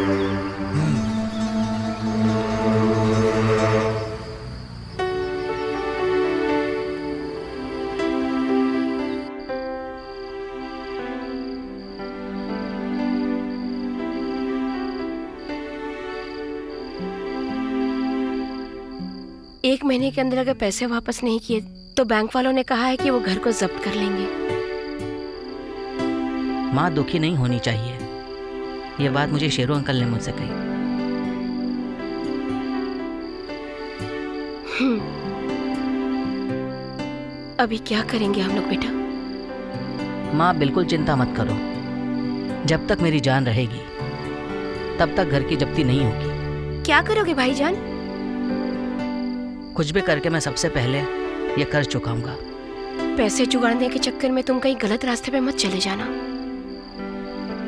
एक महीने के अंदर अगर पैसे वापस नहीं किए तो बैंक वालों ने कहा है कि वो घर को जब्त कर लेंगे। माँ दुखी नहीं होनी चाहिए, ये बात मुझे शेरू अंकल ने मुझसे कही। अभी क्या करेंगे हम लोग बेटा? माँ बिल्कुल चिंता मत करो, जब तक मेरी जान रहेगी तब तक घर की जब्ती नहीं होगी। क्या करोगे भाईजान? कुछ भी करके मैं सबसे पहले ये कर्ज चुकाऊंगा। पैसे जुगाड़ने के चक्कर में तुम कहीं गलत रास्ते पे मत चले जाना।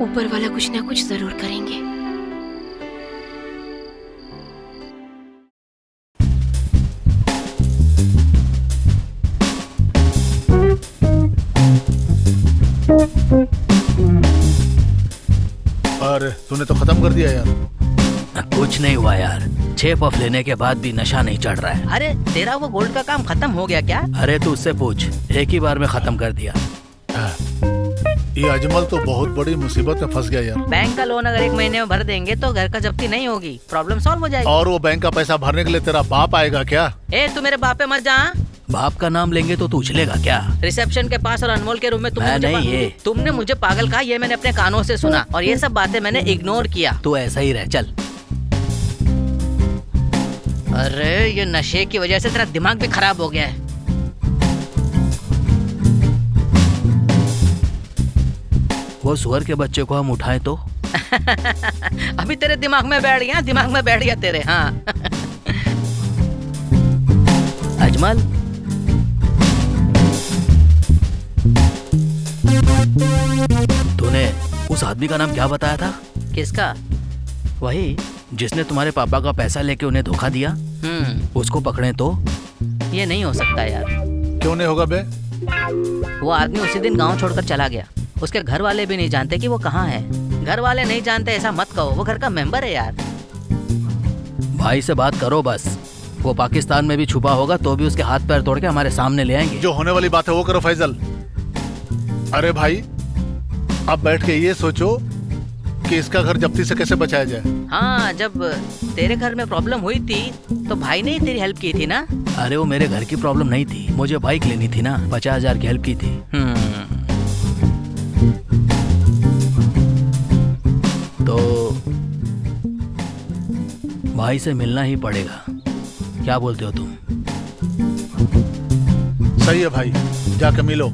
ऊपर वाला कुछ ना कुछ जरूर करेंगे। अरे तूने तो खत्म कर दिया यार। कुछ नहीं हुआ यार, 6 पफ लेने के बाद भी नशा नहीं चढ़ रहा है। अरे तेरा वो गोल्ड का काम खत्म हो गया क्या? अरे तू उससे पूछ, एक ही बार में खत्म कर दिया। ये अजमल तो बहुत बड़ी मुसीबत में फंस गया यार। बैंक का लोन अगर 1 महीने में भर देंगे तो घर का जब्ती नहीं होगी, प्रॉब्लम सॉल्व हो जाएगी। और वो बैंक का पैसा भरने के लिए तेरा बाप आएगा क्या? ए तू मेरे बाप पे मत जा। बाप का नाम लेंगे तो तू उछलेगा क्या? रिसेप्शन के पास और अनमोल के रूम में तुमने मुझे पागल कहा, ये मैंने अपने कानों से सुना और ये सब बातें मैंने इग्नोर किया। तू ऐसा ही रह, चल। अरे ये नशे की वजह से तेरा दिमाग भी खराब हो गया है। वो सुअर के बच्चे को हम उठाएं तो अभी तेरे दिमाग में बैठ गया, दिमाग में बैठ गया तेरे। हाँ अजमल, तूने उस आदमी का नाम क्या बताया था? किसका? वही जिसने तुम्हारे पापा का पैसा लेके उन्हें धोखा दिया। उसको पकड़े तो? ये नहीं हो सकता यार। क्यों नहीं होगा बे? वो आदमी उसी दिन गांव छोड़कर चला गया, उसके घर वाले भी नहीं जानते कि वो कहाँ है। घर वाले नहीं जानते ऐसा मत कहो, वो घर का मेंबर है यार। भाई से बात करो बस, वो पाकिस्तान में भी छुपा होगा तो भी उसके हाथ पैर तोड़ के हमारे सामने ले आएंगे। जो होने वाली बात है वो करो फैजल। अरे भाई अब बैठ के ये सोचो कि इसका घर जब्ती से कैसे बचाया जाए। हाँ, जब तेरे घर में प्रॉब्लम हुई थी तो भाई ने ही तेरी हेल्प की थी ना? अरे वो मेरे घर की प्रॉब्लम नहीं थी, मुझे बाइक लेनी थी ना, 50,000 की हेल्प की थी। तो भाई से मिलना ही पड़ेगा। क्या बोलते हो तुम? सही है भाई, जाके मिलो,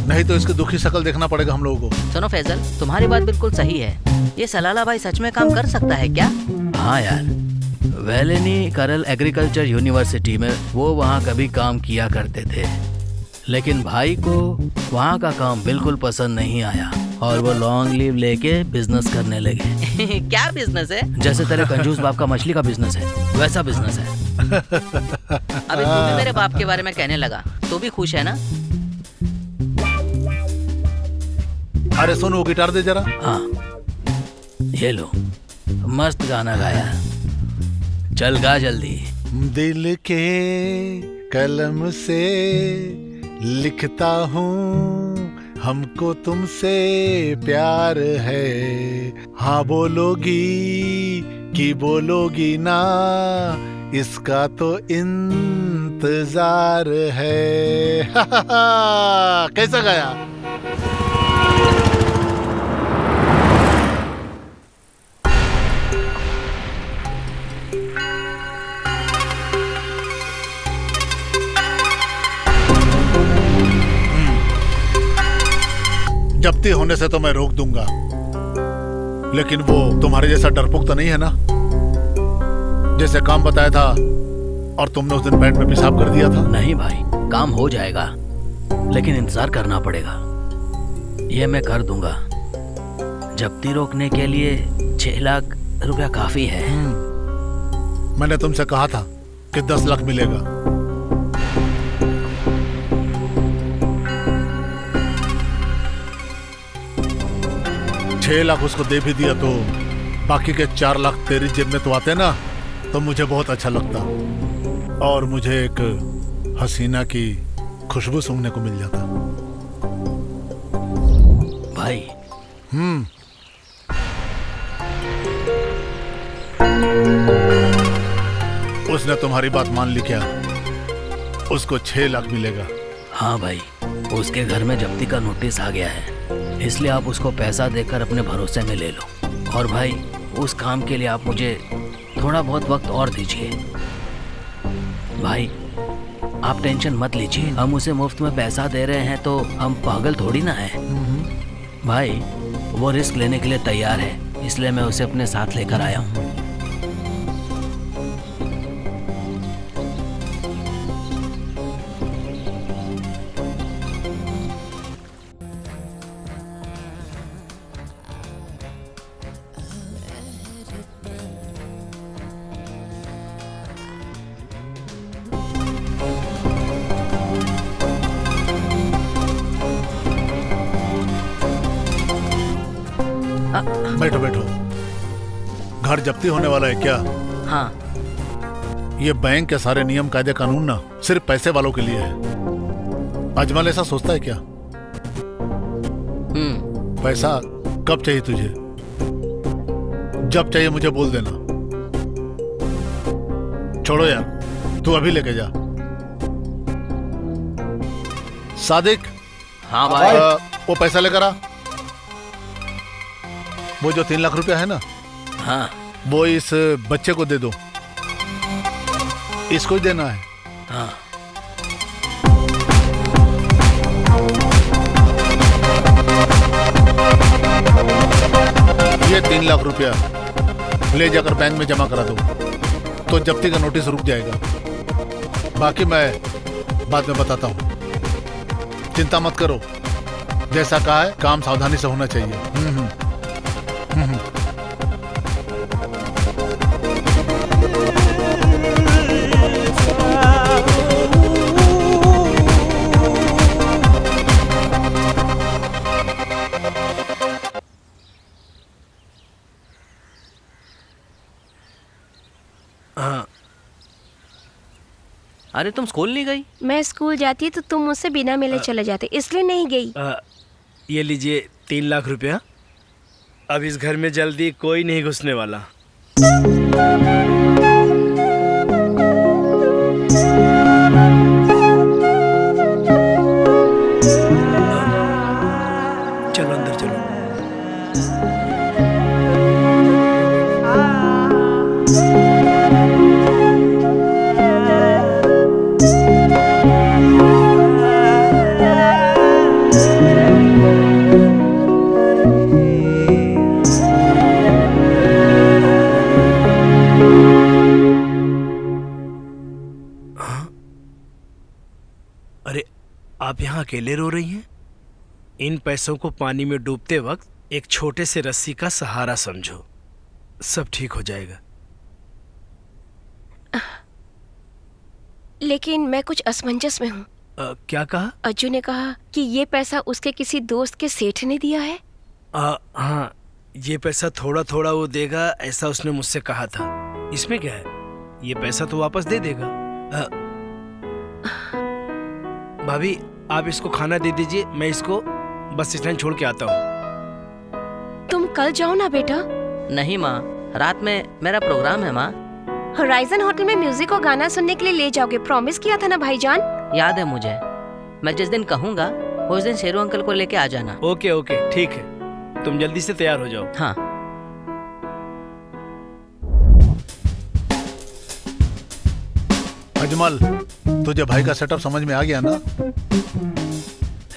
नहीं तो इसकी दुखी शक्ल देखना पड़ेगा हम लोगों को। सुनो फैजल, तुम्हारी बात बिल्कुल सही है। ये सलाला भाई सच में काम कर सकता है क्या? हाँ यार, वेलेनी करल एग्रीकल्चर यूनिवर्सिटी में वो वहाँ कभी काम किया करते थे, लेकिन भाई को वहाँ का काम बिल्कुल पसंद नहीं आया और वो लॉन्ग लीव लेके बिजनेस करने लगे। क्या बिजनेस है? जैसे तेरे कंजूस बाप का मछली का बिजनेस है, वैसा बिजनेस है। अभी तू भी मेरे बाप के बारे में कहने लगा, तू भी खुश है ना? अरे सुन, वो गिटार दे जरा। हाँ ये लो, मस्त गाना गाया, चल गा जल्दी। दिल के कलम से लिखता हूँ, हमको तुमसे प्यार है। हाँ बोलोगी कि बोलोगी ना, इसका तो इंतजार है। कैसा गाया? जब्ती होने से तो मैं रोक दूंगा, लेकिन वो तुम्हारे जैसा डरपोक तो नहीं है ना, जैसे काम बताया था और तुमने उस दिन पेट में पेशाब कर दिया था। नहीं भाई, काम हो जाएगा, लेकिन इंतजार करना पड़ेगा। ये मैं कर दूंगा। जब्ती रोकने के लिए 6 लाख रुपया काफी है। मैंने तुमसे कहा था कि 10 लाख मिलेगा। 6 लाख उसको दे भी दिया तो बाकी के 4 लाख तेरी जेब में तो आते ना, तो मुझे बहुत अच्छा लगता और मुझे एक हसीना की खुशबू सूंघने को मिल जाता। भाई उसने तुम्हारी बात मान ली क्या? उसको 6 लाख मिलेगा। हाँ भाई, उसके घर में जब्ती का नोटिस आ गया है, इसलिए आप उसको पैसा देकर अपने भरोसे में ले लो। और भाई, उस काम के लिए आप मुझे थोड़ा बहुत वक्त और दीजिए। भाई आप टेंशन मत लीजिए, हम उसे मुफ्त में पैसा दे रहे हैं तो हम पागल थोड़ी ना है। भाई वो रिस्क लेने के लिए तैयार है, इसलिए मैं उसे अपने साथ लेकर आया हूँ। बैठो बैठो। घर जब्ती होने वाला है क्या? हाँ। ये बैंक के सारे नियम कायदे कानून ना सिर्फ पैसे वालों के लिए है। अजमल ऐसा सोचता है क्या? पैसा कब चाहिए तुझे? जब चाहिए मुझे बोल देना। छोड़ो यार, तू अभी लेके जा। सादिक। हाँ भाई। वो पैसा लेकर आ। वो जो 3 लाख रुपया है ना, हाँ, वो इस बच्चे को दे दो, इसको ही देना है। हाँ। ये 3 लाख रुपया ले जाकर बैंक में जमा करा दो, तो जब्ती का नोटिस रुक जाएगा। बाकी मैं बाद में बताता हूँ, चिंता मत करो। जैसा कहा है, काम सावधानी से होना चाहिए। अरे तुम स्कूल नहीं गई? मैं स्कूल जाती तो तुम मुझसे बिना मिले चले जाते, इसलिए नहीं गई। ये लीजिए 3 लाख रुपया। अब इस घर में जल्दी कोई नहीं घुसने वाला। चलो अंदर चलो। आप यहाँ अकेले रो रही हैं? इन पैसों को पानी में डूबते वक्त एक छोटे से रस्सी का सहारा समझो, सब ठीक हो जाएगा। लेकिन मैं कुछ असमंजस में हूँ। क्या कहा? अज्जू ने कहा कि ये पैसा उसके किसी दोस्त के सेठ ने दिया है। हाँ, ये पैसा थोड़ा थोड़ा वो देगा, ऐसा उसने मुझसे कहा था। इसमें क्या है, ये पैसा तो वापस दे देगा। भाभी आप इसको खाना दे दीजिए, मैं इसको बस स्टैंड छोड़ के आता हूँ। तुम कल जाओ ना बेटा। नहीं माँ, रात में मेरा प्रोग्राम है माँ। होराइजन होटल में म्यूजिक और गाना सुनने के लिए ले जाओगे, प्रॉमिस किया था ना भाईजान। याद है मुझे, मैं जिस दिन कहूँगा उस दिन शेरू अंकल को लेके आ जाना। ओके ओके ठीक है, तुम जल्दी से तैयार हो जाओ। हाँ। अजमल, तुझे भाई का सेटअप समझ में आ गया ना?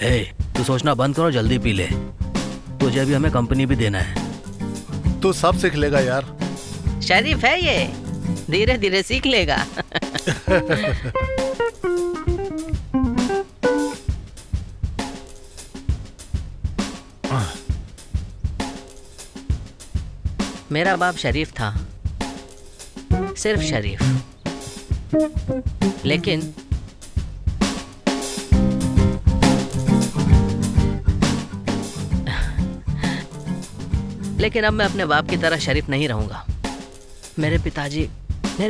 हे, तू सोचना बंद करो, जल्दी पी ले। तुझे भी हमें कंपनी भी देना है। तू सब सीख लेगा यार। शरीफ है ये, धीरे धीरे सीख लेगा। मेरा बाप शरीफ था, सिर्फ शरीफ। लेकिन अब मैं अपने बाप की तरह शरीफ नहीं रहूंगा। मेरे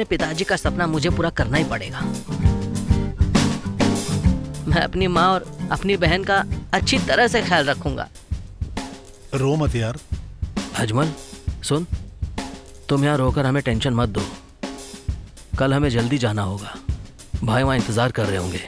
पिताजी का सपना मुझे पूरा करना ही पड़ेगा। मैं अपनी माँ और अपनी बहन का अच्छी तरह से ख्याल रखूंगा। रो मत यार। अजमल सुन, तुम यहाँ रोकर हमें टेंशन मत दो। कल हमें जल्दी जाना होगा, भाई वहाँ इंतजार कर रहे होंगे।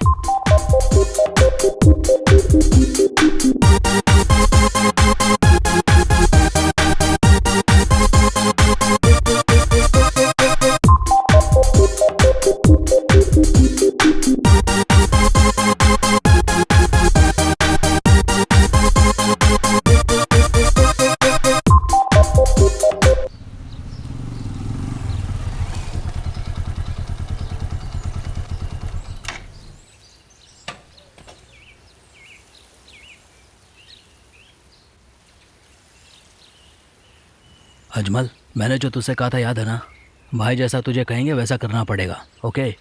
अजमल, मैंने जो तुझसे कहा था याद है ना? भाई जैसा तुझे कहेंगे वैसा करना पड़ेगा, ओके?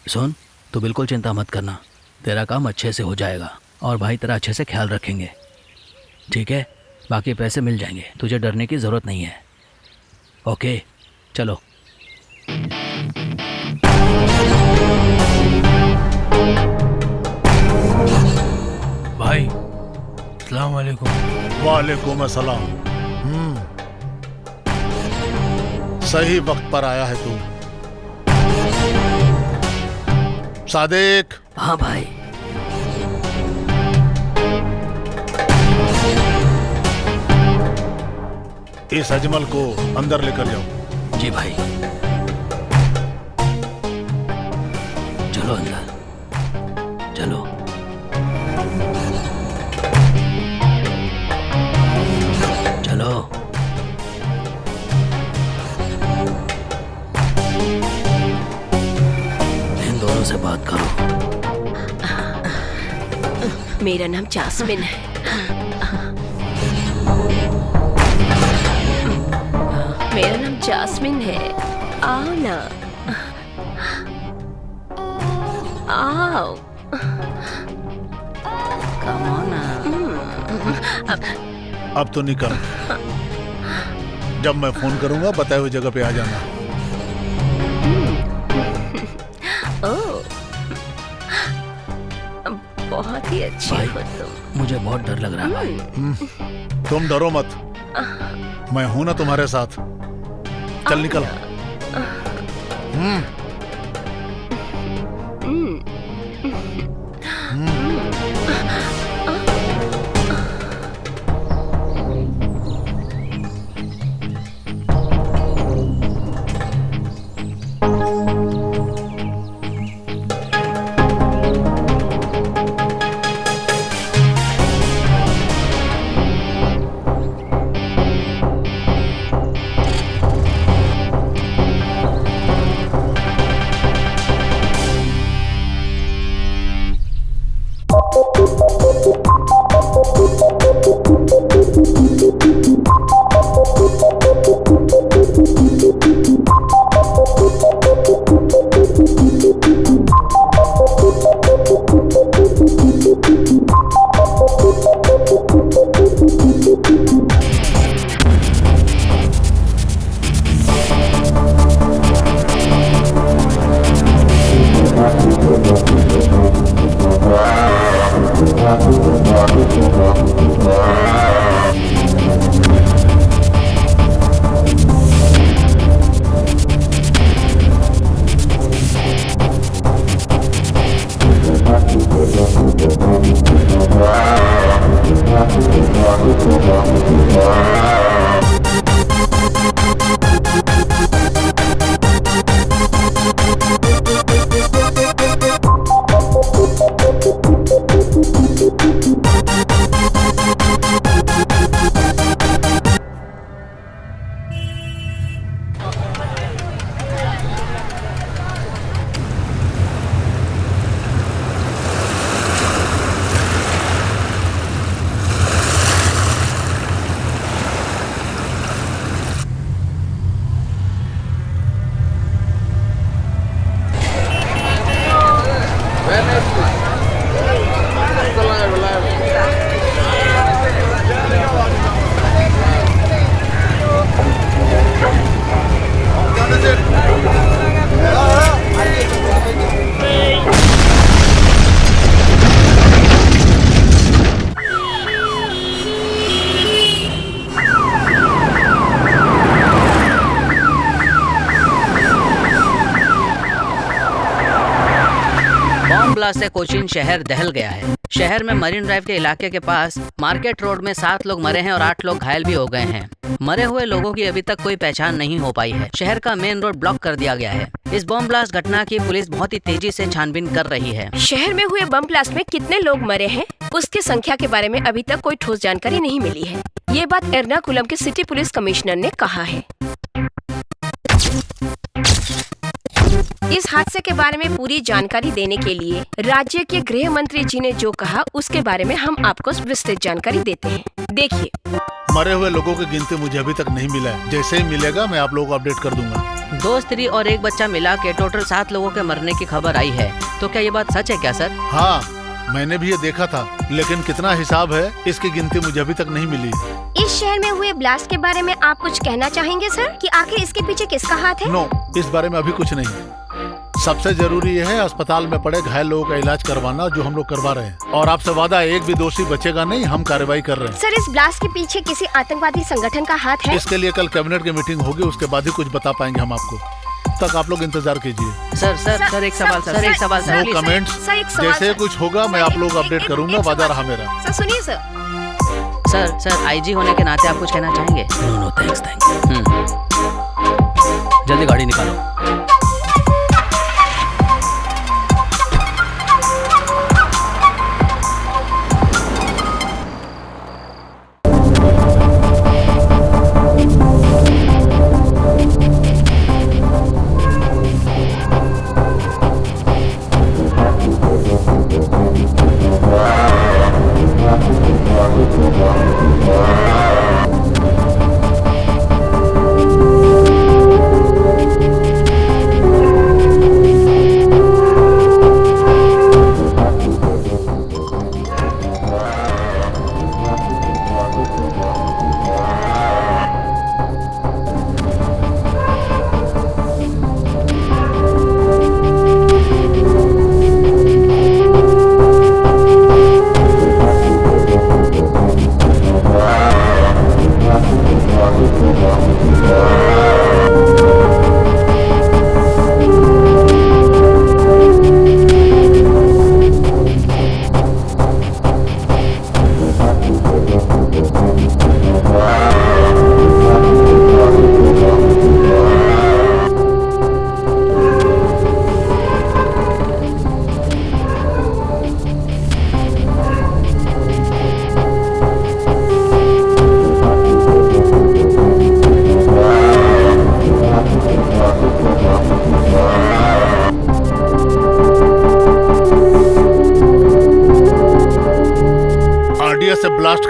सुन, तू बिल्कुल चिंता मत करना, तेरा काम अच्छे से हो जाएगा और भाई तेरा अच्छे से ख्याल रखेंगे, ठीक है? बाकी पैसे मिल जाएंगे, तुझे डरने की ज़रूरत नहीं है, ओके? चलो। भाई अस्सलाम वालेकुम। वालेकुम अस्सलाम। सही वक्त पर आया है तू। सादिक। हाँ भाई। इस अजमल को अंदर लेकर जाओ। जी भाई। चलो अंदर, चलो। चलो। इन दोनों से बात करो। मेरा नाम जास्मिन है। मेरा नाम जास्मिन है। आओ ना, आओ। Come on now. अब तो निकल। जब मैं फोन करूंगा बताए हुए जगह पे आ जाना। ओह, बहुत ही अच्छी हो तुम। मुझे बहुत डर लग रहा है भाई। तुम डरो मत, मैं हूं ना तुम्हारे साथ। चल निकल। ब्लास्ट से कोचीन शहर दहल गया है। शहर में मरीन ड्राइव के इलाके के पास मार्केट रोड में 7 लोग मरे हैं और 8 लोग घायल भी हो गए हैं। मरे हुए लोगों की अभी तक कोई पहचान नहीं हो पाई है। शहर का मेन रोड ब्लॉक कर दिया गया है। इस बम ब्लास्ट घटना की पुलिस बहुत ही तेजी से छानबीन कर रही है। शहर में हुए बम ब्लास्ट में कितने लोग मरे हैं उसकी संख्या के बारे में अभी तक कोई ठोस जानकारी नहीं मिली है। ये बात एर्नाकुलम के सिटी पुलिस कमिश्नर ने कहा है। इस हादसे के बारे में पूरी जानकारी देने के लिए राज्य के गृह मंत्री जी ने जो कहा उसके बारे में हम आपको विस्तृत जानकारी देते हैं। देखिए, मरे हुए लोगों की गिनती मुझे अभी तक नहीं मिला है। जैसे ही मिलेगा मैं आप लोगों को अपडेट कर दूंगा। 2 स्त्री और 1 बच्चा मिला के टोटल 7 लोगों के मरने की खबर आई है। तो क्या ये बात सच है क्या सर? हाँ, मैंने भी ये देखा था, लेकिन कितना हिसाब है इसकी गिनती मुझे अभी तक नहीं मिली। इस शहर में हुए ब्लास्ट के बारे में आप कुछ कहना चाहेंगे सर कि आखिर इसके पीछे किसका हाथ है? नो, इस बारे में अभी कुछ नहीं। सबसे जरूरी ये है अस्पताल में पड़े घायल लोगों का इलाज करवाना, जो हम लोग करवा रहे हैं। और आपसे वादा, एक भी दोषी बचेगा नहीं। हम कार्रवाई कर रहे हैं। सर, इस ब्लास्ट के पीछे किसी आतंकवादी संगठन का हाथ है? इसके लिए कल कैबिनेट की मीटिंग होगी, उसके बाद ही कुछ बता पाएंगे हम आपको। तब तक आप लोग इंतजार कीजिए। सर एक सवाल सर। No comments. जैसे कुछ होगा मैं आप लोग अपडेट करूंगा, वादा रहा मेरा। सर सुनिए सर आईजी होने के नाते आप कुछ कहना चाहेंगे? No thanks. जल्दी गाड़ी निकालो।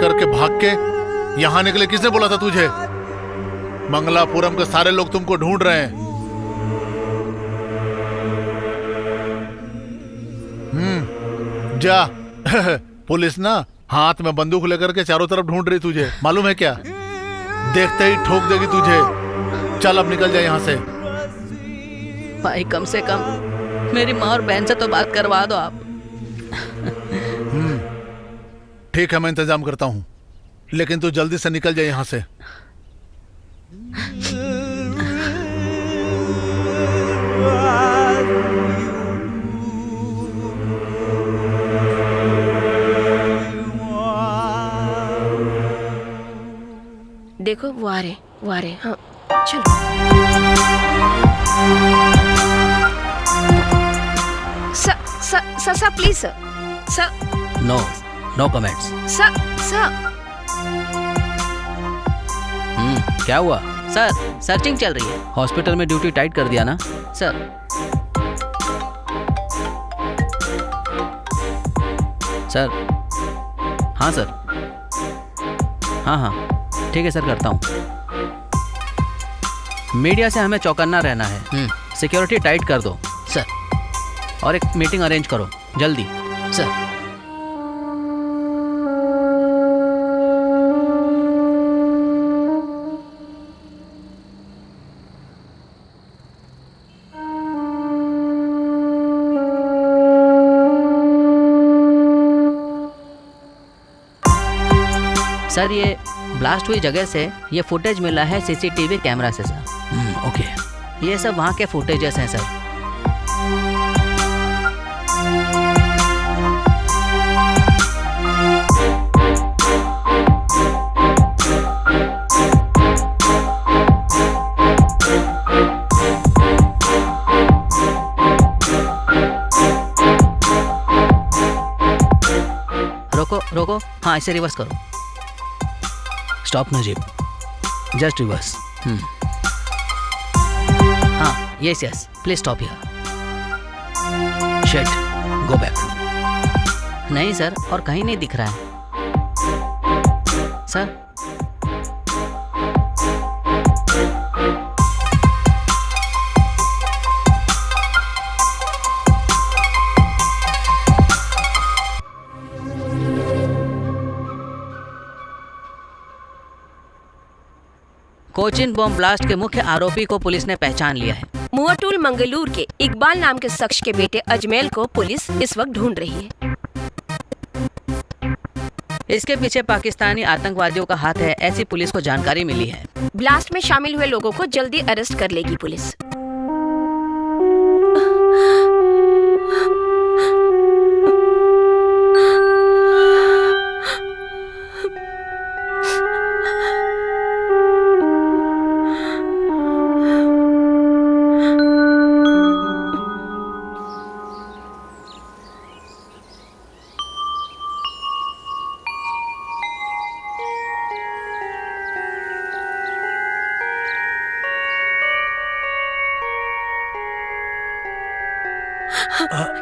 करके भाग के यहाँ निकले, किसने बोला था तुझे? मंगलापुरम के सारे लोग तुमको ढूंढ रहे हैं। जा पुलिस ना हाथ में बंदूक लेकर के चारों तरफ ढूंढ रही तुझे, मालूम है क्या? देखते ही ठोक देगी तुझे। चल अब निकल जाए यहाँ से। भाई कम से कम मेरी माँ और बहन से तो बात करवा दो आप। ठीक है, मैं इंतजाम करता हूँ, लेकिन तू जल्दी से निकल जाए यहाँ से। देखो वो आ रहे। हाँ चलो। Sir please sir. No comments. Sir क्या हुआ? सर सर्चिंग चल रही है। हॉस्पिटल में ड्यूटी टाइट कर दिया ना सर? सर हाँ सर, हाँ ठीक है सर, करता हूँ। मीडिया से हमें चौकन्ना रहना है। सिक्योरिटी टाइट कर दो सर, और एक मीटिंग अरेंज करो जल्दी सर। सर ये ब्लास्ट हुई जगह से ये फुटेज मिला है सीसीटीवी कैमरा से सर। ओके, ये सब वहाँ के फुटेजेस हैं सर। रोको, हाँ इसे रिवर्स करो। Stop no jeep, just reverse. हाँ yes yes, please stop here. Shit, go back. नहीं सर, और कहीं नहीं दिख रहा है सर। कोचिन बम ब्लास्ट के मुख्य आरोपी को पुलिस ने पहचान लिया है। मुआटूल मंगलूर के इकबाल नाम के शख्स के बेटे अजमेल को पुलिस इस वक्त ढूंढ रही है। इसके पीछे पाकिस्तानी आतंकवादियों का हाथ है, ऐसी पुलिस को जानकारी मिली है। ब्लास्ट में शामिल हुए लोगों को जल्दी अरेस्ट कर लेगी पुलिस।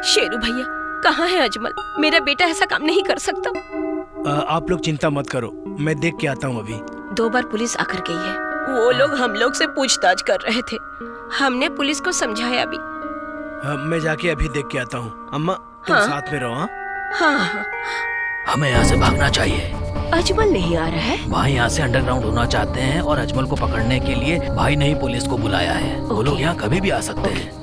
शेरू भैया, कहाँ है अजमल? मेरा बेटा ऐसा काम नहीं कर सकता। आप लोग चिंता मत करो, मैं देख के आता हूँ अभी। 2 बार पुलिस आकर गई है। वो लोग हम लोग से पूछताछ कर रहे थे। हमने पुलिस को समझाया भी। मैं जाके अभी देख के आता हूँ। अम्मा तुम हाँ? साथ में रहो। हाँ? हाँ, हमें यहाँ से भागना चाहिए। अजमल नहीं आ रहा है। भाई यहाँ से अंडरग्राउंड होना चाहते हैं और अजमल को पकड़ने के लिए भाई ने ही पुलिस को बुलाया है। वो लोग यहाँ कभी भी आ सकते हैं।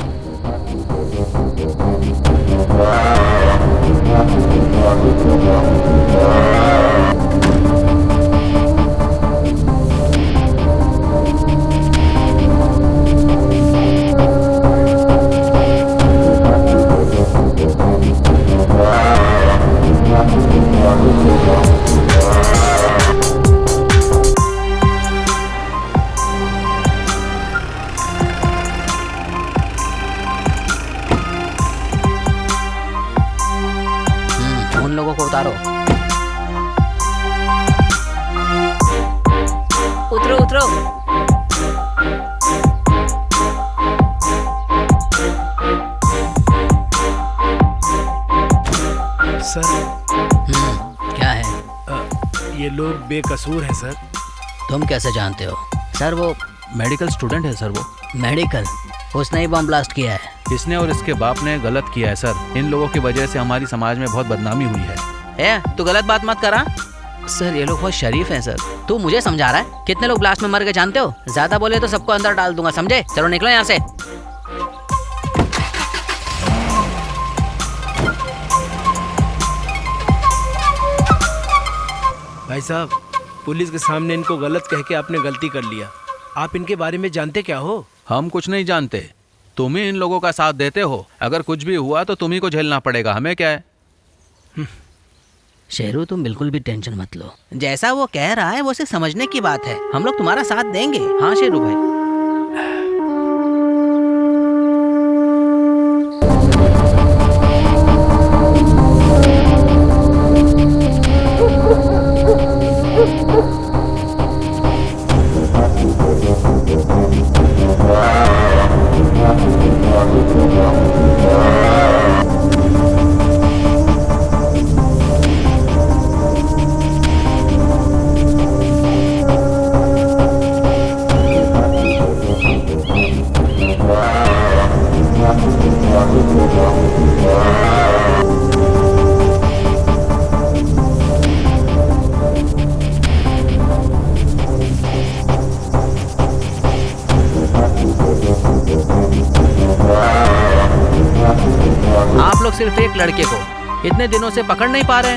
उन लोगों को उतारो। उतरो उतरो। सर क्या है? ये लोग बेकसूर हैं सर। तुम कैसे जानते हो? सर वो मेडिकल स्टूडेंट है सर वो। मेडिकल, उसने ही बम ब्लास्ट किया है। इसने और इसके बाप ने गलत किया है सर। इन लोगों की वजह से हमारी समाज में बहुत बदनामी हुई है। तू गलत बात मत करा। सर ये लोग बहुत शरीफ हैं सर। तू मुझे समझा रहा है? कितने लोग ब्लास्ट में मर गए जानते हो? ज्यादा बोले तो सबको अंदर डाल दूंगा, समझे? चलो निकलो यहाँ से। भाई साहब, पुलिस के सामने इनको गलत कह के आपने गलती कर लिया। आप इनके बारे में जानते क्या हो? हम कुछ नहीं जानते, तुम ही इन लोगों का साथ देते हो। अगर कुछ भी हुआ तो तुम ही को झेलना पड़ेगा, हमें क्या है। शेरू तुम बिल्कुल भी टेंशन मत लो। जैसा वो कह रहा है वो सिर्फ समझने की बात है। हम लोग तुम्हारा साथ देंगे। हाँ शेरू भाई। आप लोग सिर्फ एक लड़के को इतने दिनों से पकड़ नहीं पा रहे।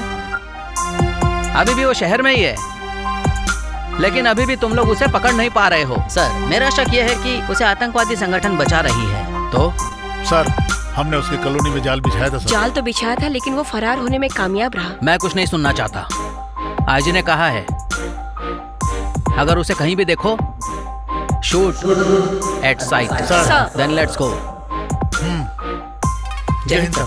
अभी भी वो शहर में ही है, लेकिन अभी भी तुम लोग उसे पकड़ नहीं पा रहे हो। सर मेरा शक यह है कि उसे आतंकवादी संगठन बचा रही है। तो सर हमने उसकी कॉलोनी में जाल बिछाया था सर। जाल तो बिछाया था, लेकिन वो फरार होने में कामयाब रहा। मैं कुछ नहीं सुनना चाहता। आईजी ने कहा है अगर उसे कहीं भी देखो, shoot at sight. Then let's go. जय हिंद सर।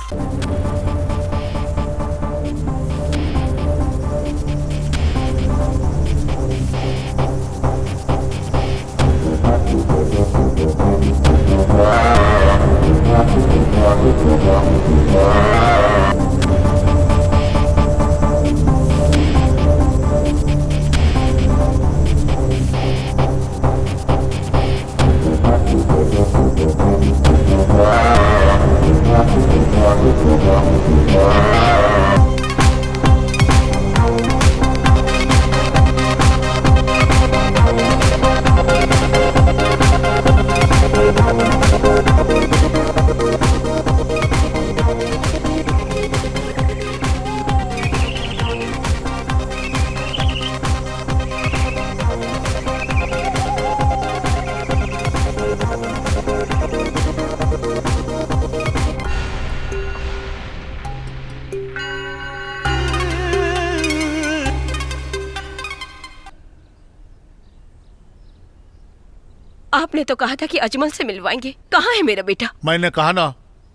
आपने तो कहा था कि अजमल से मिलवाएंगे। कहाँ है मेरा बेटा? मैंने कहा ना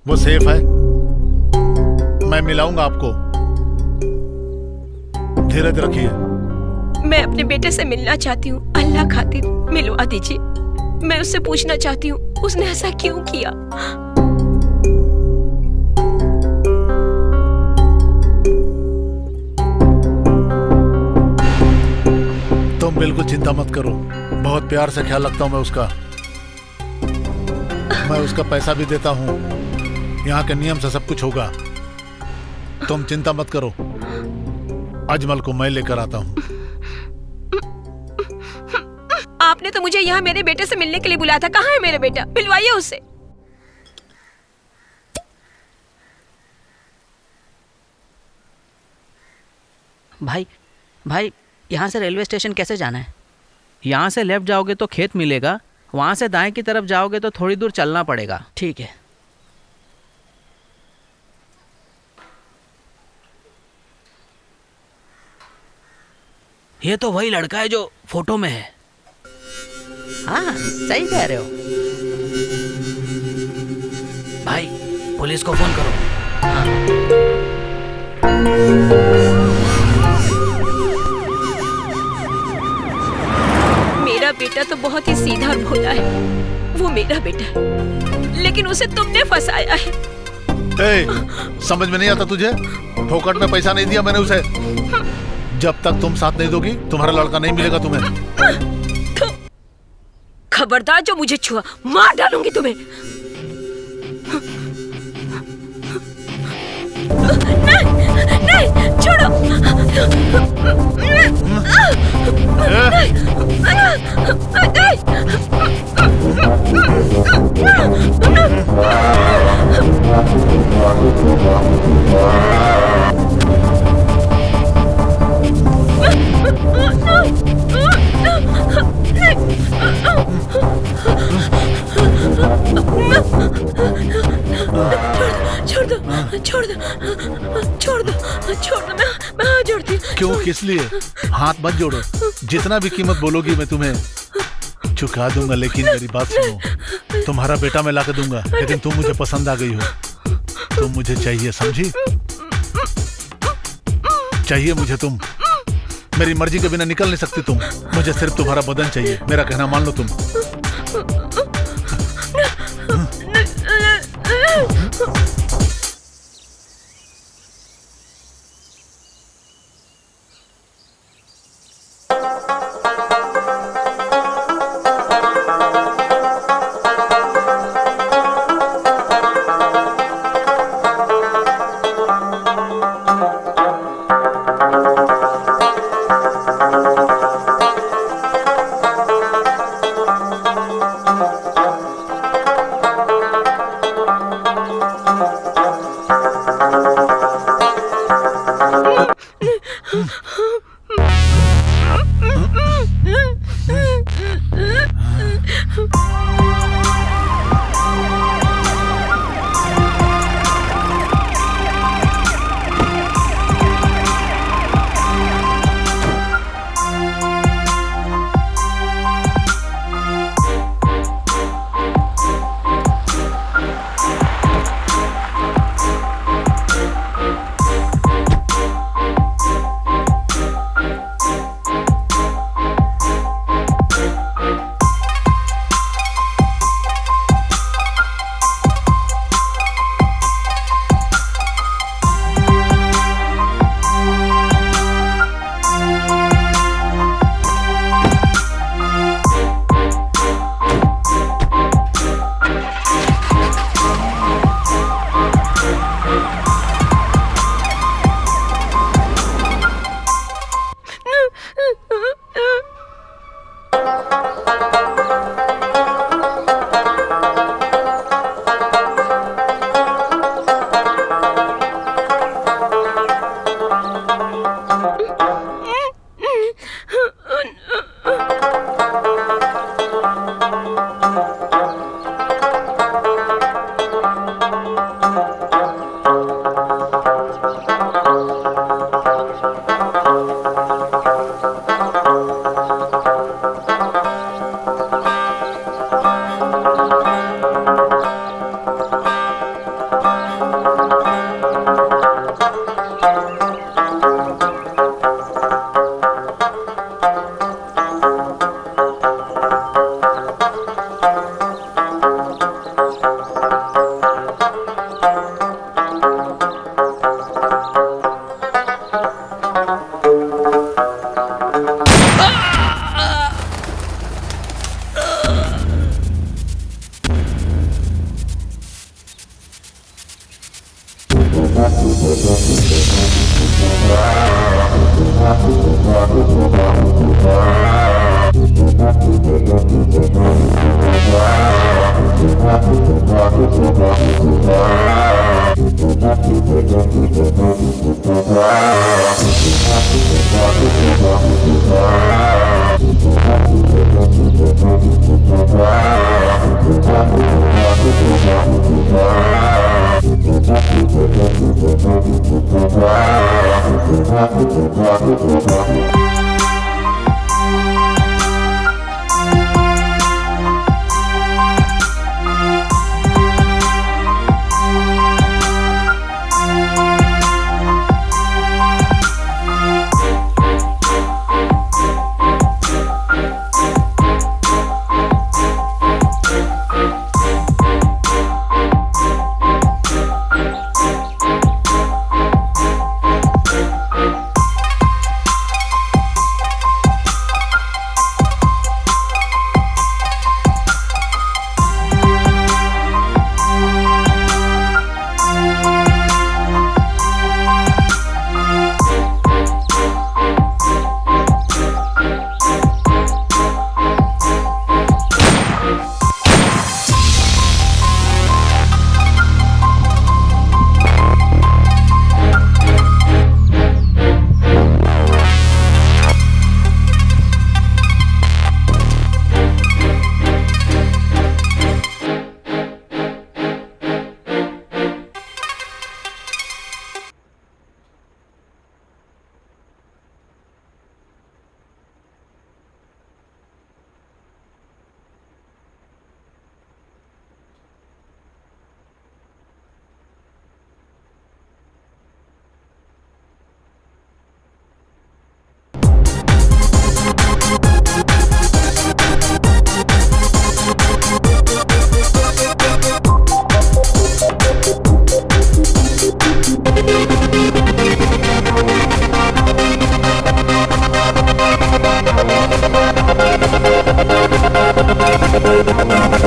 वो सेफ है, मैं मिलाऊंगा आपको। धीरज रखिए। मैं अपने बेटे से मिलना चाहती हूँ, अल्लाह खातिर मिलवा दीजिए। मैं उससे पूछना चाहती हूँ उसने ऐसा क्यों किया। तुम बिल्कुल चिंता मत करो, बहुत प्यार से ख्याल रखता हूँ मैं उसका। मैं उसका पैसा भी देता हूँ, यहाँ के नियम से सब कुछ होगा। तुम चिंता मत करो, अजमल को मैं लेकर आता हूँ। आपने तो मुझे यहाँ मेरे बेटे से मिलने के लिए बुलाया था। कहाँ है मेरा बेटा? मिलवाइए उससे। भाई भाई, यहाँ से रेलवे स्टेशन कैसे जाना है? यहाँ से लेफ्ट जाओगे तो खेत मिलेगा, वहाँ से दाएं की तरफ जाओगे तो थोड़ी दूर चलना पड़ेगा। ठीक है। ये तो वही लड़का है जो फोटो में है। हाँ, सही कह रहे हो। भाई, पुलिस को फोन करो। मेरा बेटा तो बहुत ही सीधा और भोला है। वो मेरा बेटा है, लेकिन उसे तुमने फंसाया है। समझ में नहीं आता तुझे? फोकट में पैसा नहीं दिया मैंने उसे। जब तक तुम साथ नहीं दोगी तुम्हारा लड़का नहीं मिलेगा तुम्हें। खबरदार जो मुझे छुआ, मार डालूंगी तुम्हें। नहीं, नहीं, छोड़ो। छोड़ दो, छोड़ दो, छोड़ दो, छोड़ दो। मैं हाथ जोड़ती हूँ। क्यों, किस लिए? हाथ मत जोड़ो, जितना भी कीमत बोलोगी मैं तुम्हें चुका दूंगा। लेकिन मेरी बात सुनो, तुम्हारा बेटा मैं लाकर दूंगा, लेकिन तुम मुझे पसंद आ गई हो। तुम मुझे चाहिए, समझी? चाहिए मुझे तुम। मेरी मर्जी के बिना निकल नहीं सकती तुम। मुझे सिर्फ तुम्हारा बदन चाहिए, मेरा कहना मान लो तुम। Thank you.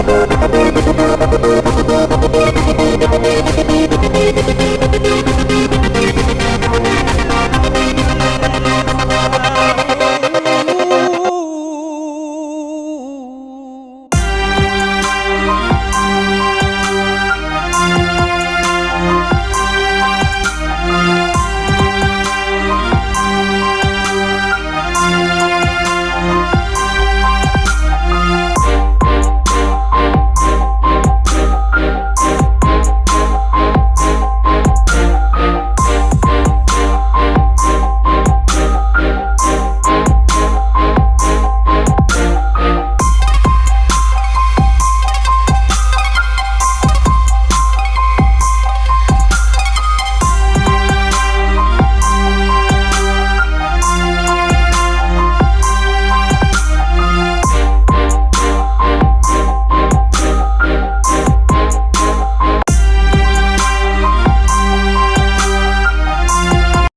Thank you.